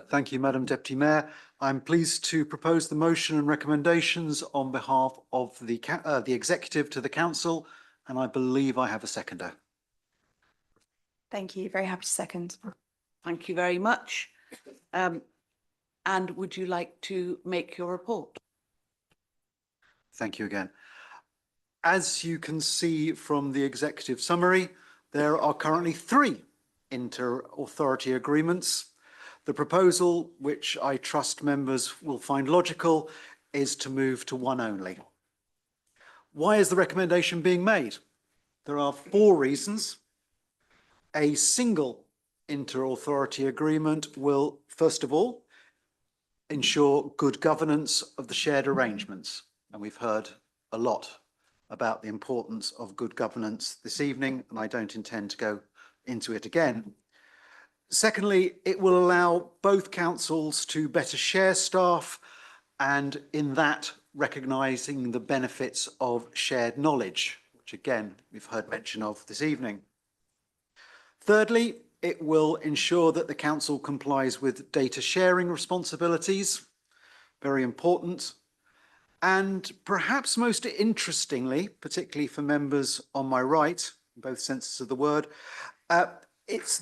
Thank you, Madam Deputy Mayor. I'm pleased to propose the motion and recommendations on behalf of the Executive to the Council, and I believe I have a seconder. Thank you. Very happy to second. Thank you very much. And would you like to make your report? Thank you again. As you can see from the executive summary, there are currently 3 inter-authority agreements. The proposal, which I trust members will find logical, is to move to one only. Why is the recommendation being made? There are 4 reasons. A single inter-authority agreement will, first of all, ensure good governance of the shared arrangements. And we've heard a lot about the importance of good governance this evening, and I don't intend to go into it again. Secondly, it will allow both councils to better share staff and in that recognising the benefits of shared knowledge, which again, we've heard mention of this evening. Thirdly, it will ensure that the council complies with data sharing responsibilities, very important. And perhaps most interestingly, particularly for members on my right, in both senses of the word, it's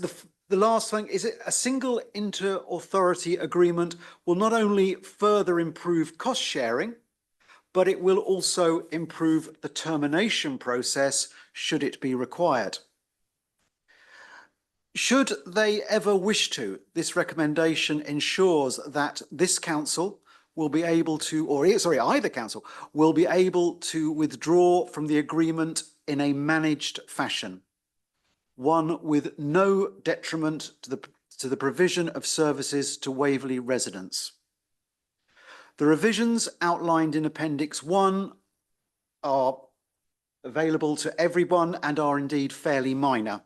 the last thing is a single inter-authority agreement will not only further improve cost sharing, but it will also improve the termination process should it be required. Should they ever wish to, this recommendation ensures that this council will be able to, either council will be able to withdraw from the agreement in a managed fashion, one with no detriment to the provision of services to Waverley residents. The revisions outlined in Appendix 1 are available to everyone and are indeed fairly minor.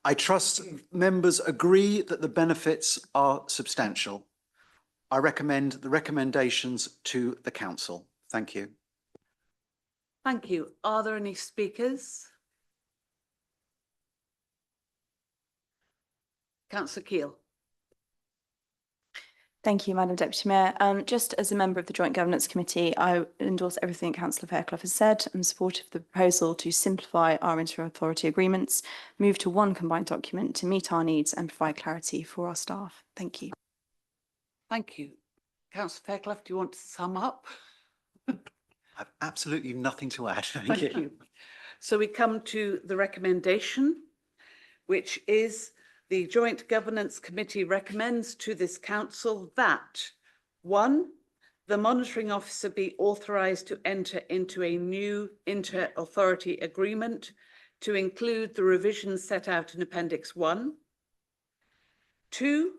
I trust members agree that the benefits are substantial. I recommend the recommendations to the council. Thank you. Thank you. Are there any speakers? Councillor Keele. Thank you, Madam Deputy Mayor. Just as a member of the Joint Governance Committee, I endorse everything Councillor Fairclough has said. I'm supportive of the proposal to simplify our inter-authority agreements, move to one combined document to meet our needs and provide clarity for our staff. Thank you. Thank you. Councillor Fairclough, do you want to sum up? I've absolutely nothing to add. Thank you. So we come to the recommendation, which is the Joint Governance Committee recommends to this council that 1, the monitoring officer be authorised to enter into a new inter-authority agreement to include the revisions set out in Appendix 1. 2,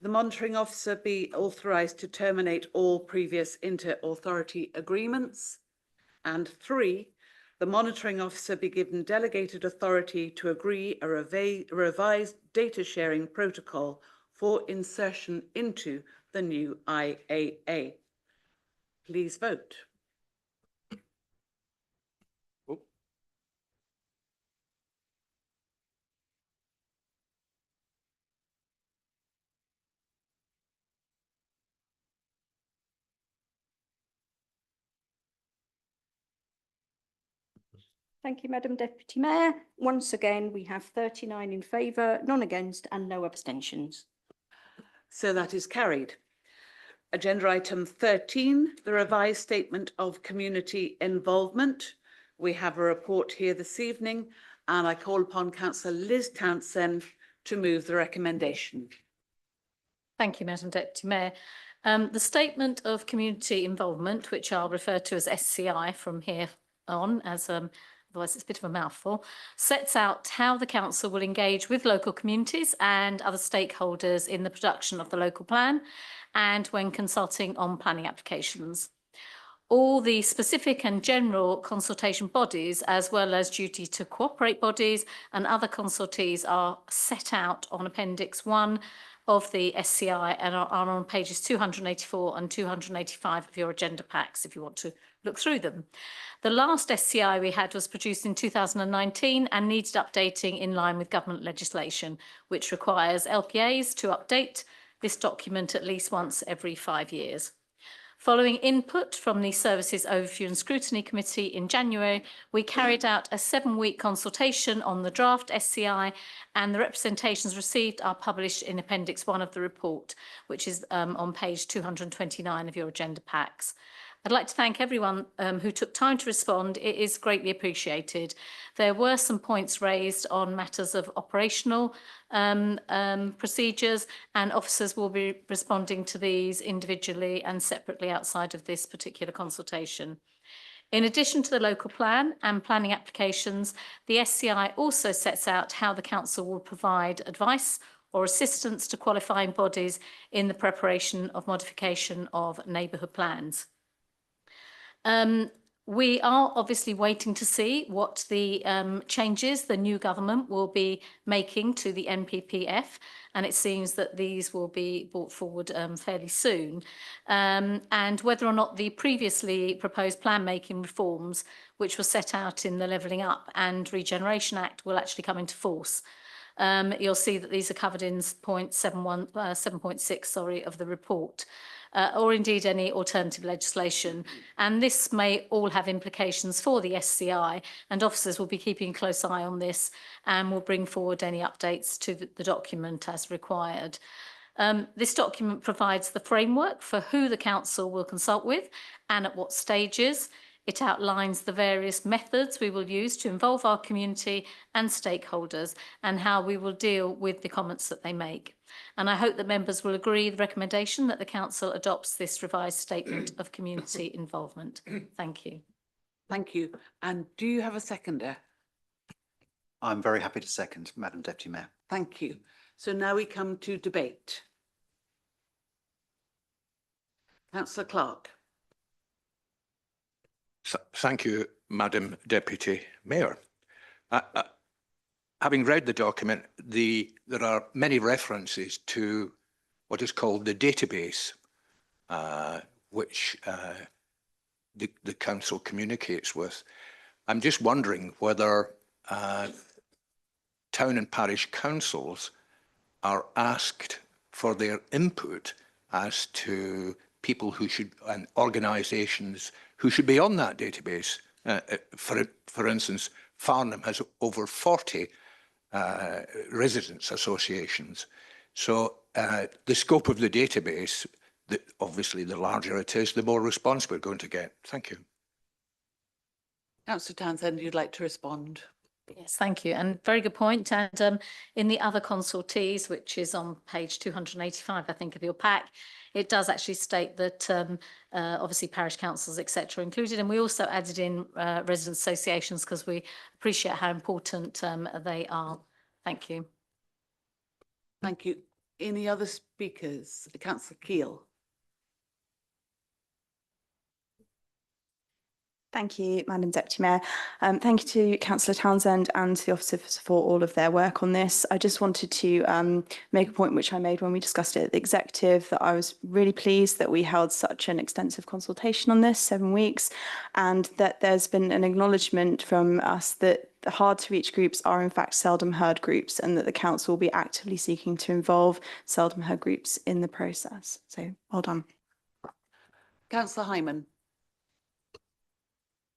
the monitoring officer be authorised to terminate all previous inter-authority agreements. And 3, the monitoring officer be given delegated authority to agree a revised data sharing protocol for insertion into the new IAA. Please vote. Thank you, Madam Deputy Mayor. Once again, we have 39 in favour, none against and no abstentions. So that is carried. Agenda item 13, the revised statement of community involvement. We have a report here this evening and I call upon Councillor Liz Townsend to move the recommendation. Thank you, Madam Deputy Mayor. The statement of community involvement, which I'll refer to as SCI from here on, as otherwise it's a bit of a mouthful, sets out how the council will engage with local communities and other stakeholders in the production of the local plan and when consulting on planning applications. All the specific and general consultation bodies, as well as duty to cooperate bodies and other consultees, are set out on Appendix 1 of the SCI and are on pages 284 and 285 of your agenda packs if you want to look through them. The last SCI we had was produced in 2019 and needed updating in line with government legislation, which requires LPAs to update this document at least once every 5 years. Following input from the Services Overview and Scrutiny Committee in January, we carried out a 7-week consultation on the draft SCI, and the representations received are published in Appendix 1 of the report, which is on page 229 of your agenda packs. I'd like to thank everyone who took time to respond. It is greatly appreciated. There were some points raised on matters of operational procedures, and officers will be responding to these individually and separately outside of this particular consultation. In addition to the local plan and planning applications, the SCI also sets out how the council will provide advice or assistance to qualifying bodies in the preparation of modification of neighbourhood plans. We are obviously waiting to see what the changes the new government will be making to the NPPF, and it seems that these will be brought forward fairly soon, and whether or not the previously proposed plan making reforms, which were set out in the Levelling Up and Regeneration Act, will actually come into force. You'll see that these are covered in point 7.6 of the report. Or indeed any alternative legislation. And this may all have implications for the SCI, and officers will be keeping a close eye on this and will bring forward any updates to the document as required. This document provides the framework for who the council will consult with and at what stages. It outlines the various methods we will use to involve our community and stakeholders and how we will deal with the comments that they make. And I hope that members will agree the recommendation that the council adopts this revised statement of community involvement. Thank you. Thank you. And do you have a seconder? I'm very happy to second, Madam Deputy Mayor. Thank you. So now we come to debate. Councillor Clark. Thank you, Madam Deputy Mayor. Having read the document, there are many references to what is called the database, which the council communicates with. I'm just wondering whether town and parish councils are asked for their input as to people who should, and organisations who should be on that database. For instance, Farnham has over 40 residents associations. So the scope of the database, obviously the larger it is, the more response we're going to get. Thank you. Councillor Townsend, you'd like to respond? Yes, thank you. And very good point. And in the other consultees, which is on page 285, I think, of your pack, it does actually state that obviously parish councils, etc., included. And we also added in resident associations because we appreciate how important they are. Thank you. Thank you. Any other speakers? Councillor Keele. Thank you, Madam Deputy Mayor. Thank you to Councillor Townsend and the officers for all of their work on this. I just wanted to make a point which I made when we discussed it at the executive, that I was really pleased that we held such an extensive consultation on this, 7 weeks, and that there's been an acknowledgement from us that the hard to reach groups are in fact seldom heard groups, and that the council will be actively seeking to involve seldom heard groups in the process. So well done. Councillor Hyman.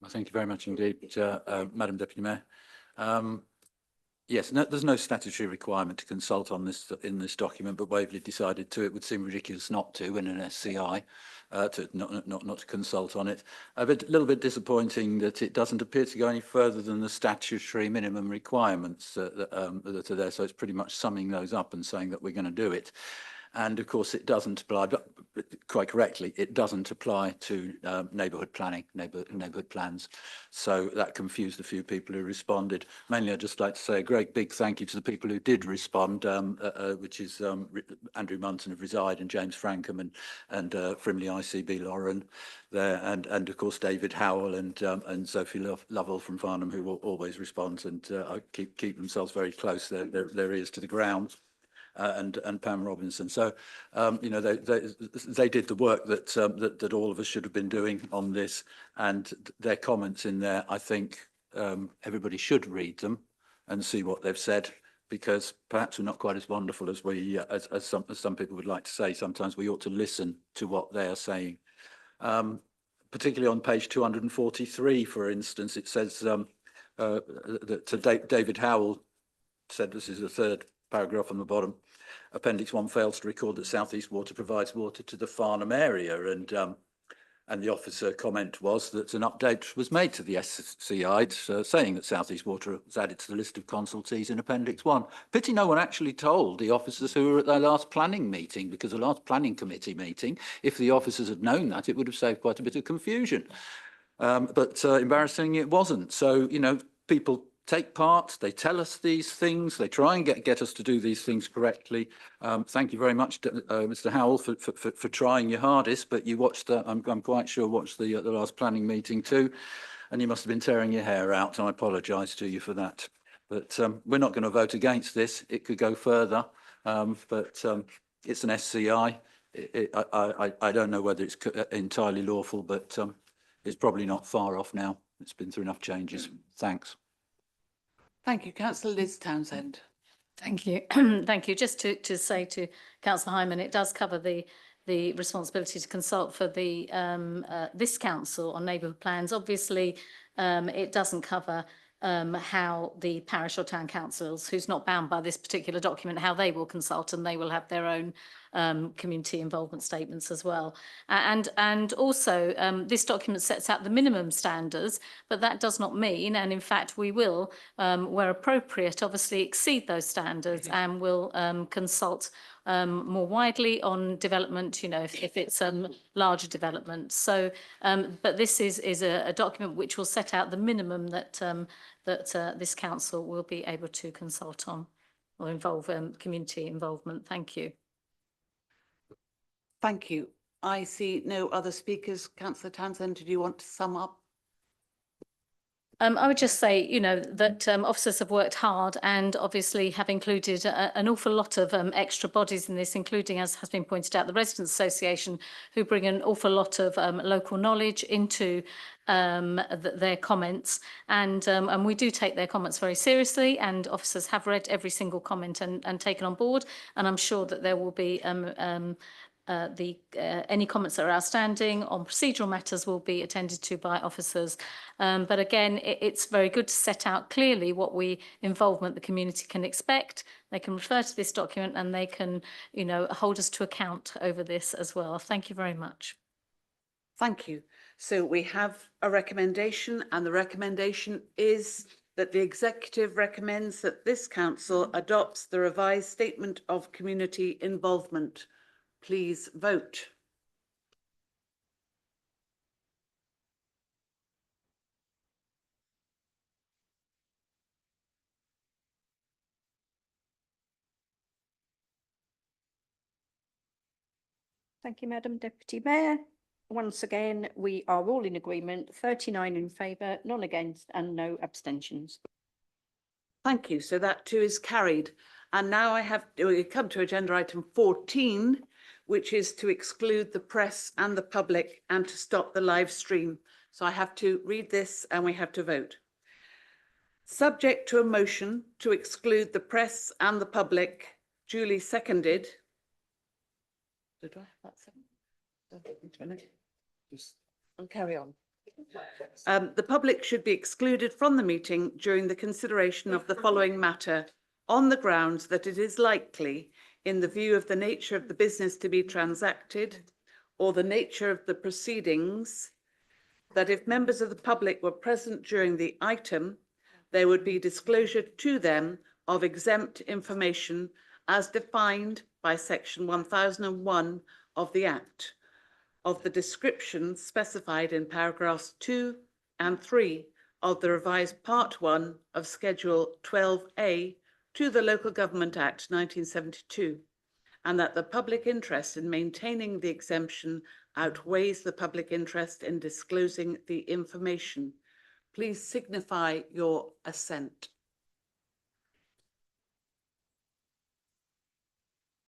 Well, thank you very much indeed, Madam Deputy Mayor. Yes, there's no statutory requirement to consult on this in this document, but Waverley decided to. It would seem ridiculous not to in an SCI, to not to consult on it. A little bit disappointing that it doesn't appear to go any further than the statutory minimum requirements that are there. So it's pretty much summing those up and saying that we're going to do it. And of course, it doesn't apply, but quite correctly, it doesn't apply to neighbourhood planning, neighbourhood plans. So that confused a few people who responded. Mainly, I'd just like to say a great big thank you to the people who did respond, which is Andrew Munson of Reside and James Frankham and Frimley ICB Lauren there, and of course David Howell and Sophie Lovell from Farnham, who will always respond and keep themselves very close, their ears to the ground. And Pam Robinson. So, you know, they did the work that all of us should have been doing on this, and their comments in there, I think everybody should read them and see what they've said, because perhaps we're not quite as wonderful as we as some people would like to say. Sometimes we ought to listen to what they are saying. Particularly on page 243, for instance, it says that David Howell said, this is the third paragraph on the bottom, Appendix 1 fails to record that South East Water provides water to the Farnham area, and the officer comment was that an update was made to the SCI saying that South East Water was added to the list of consultees in Appendix 1. Pity no one actually told the officers who were at their last planning meeting, because the last planning committee meeting, if the officers had known that, it would have saved quite a bit of confusion. But embarrassing it wasn't. So, you know, people take part, they tell us these things, they try and get us to do these things correctly. Thank you very much, Mr. Howell, for trying your hardest, but you watched, I'm quite sure, watched the last planning meeting too, and you must have been tearing your hair out, and I apologise to you for that. But we're not going to vote against this. It could go further, but it's an SCI. I don't know whether it's entirely lawful, but it's probably not far off now. It's been through enough changes. Thanks. Thank you. Councillor Liz Townsend. Thank you. Thank you. Just to say to Councillor Hyman, it does cover the responsibility to consult for the this council on neighbourhood plans. Obviously, it doesn't cover how the parish or town councils, who's not bound by this particular document, how they will consult, and they will have their own community involvement statements as well. And also, this document sets out the minimum standards, but that does not mean, and in fact we will, where appropriate, obviously exceed those standards and will consult more widely on development, you know, if it's larger development. So, but this is a document which will set out the minimum that this council will be able to consult on or involve community involvement. Thank you. Thank you. I see no other speakers. Councillor Townsend, did you want to sum up? I would just say, you know, that officers have worked hard and obviously have included an awful lot of extra bodies in this, including, as has been pointed out, the Residents Association, who bring an awful lot of local knowledge into their comments. And we do take their comments very seriously, and officers have read every single comment and taken on board. And I'm sure that there will be any comments that are outstanding on procedural matters will be attended to by officers. But again, it's very good to set out clearly what involvement the community can expect. They can refer to this document and they can, you know, hold us to account over this as well. Thank you very much. Thank you. So we have a recommendation, and the recommendation is that the executive recommends that this council adopts the revised statement of community involvement. Please vote. Thank you, Madam Deputy Mayor. Once again, we are all in agreement, 39 in favour, none against and no abstentions. Thank you. So that too is carried. And now we come to agenda item 14, which is to exclude the press and the public and to stop the live stream. So I have to read this and we have to vote. Subject to a motion to exclude the press and the public, duly seconded. Did I have that second? And carry on. The public should be excluded from the meeting during the consideration of the following matter on the grounds that it is likely, in the view of the nature of the business to be transacted or the nature of the proceedings, that if members of the public were present during the item, there would be disclosure to them of exempt information as defined by section 1001 of the Act, of the description specified in paragraphs 2 and 3 of the revised Part 1 of Schedule 12A to the Local Government Act 1972, and that the public interest in maintaining the exemption outweighs the public interest in disclosing the information. Please signify your assent.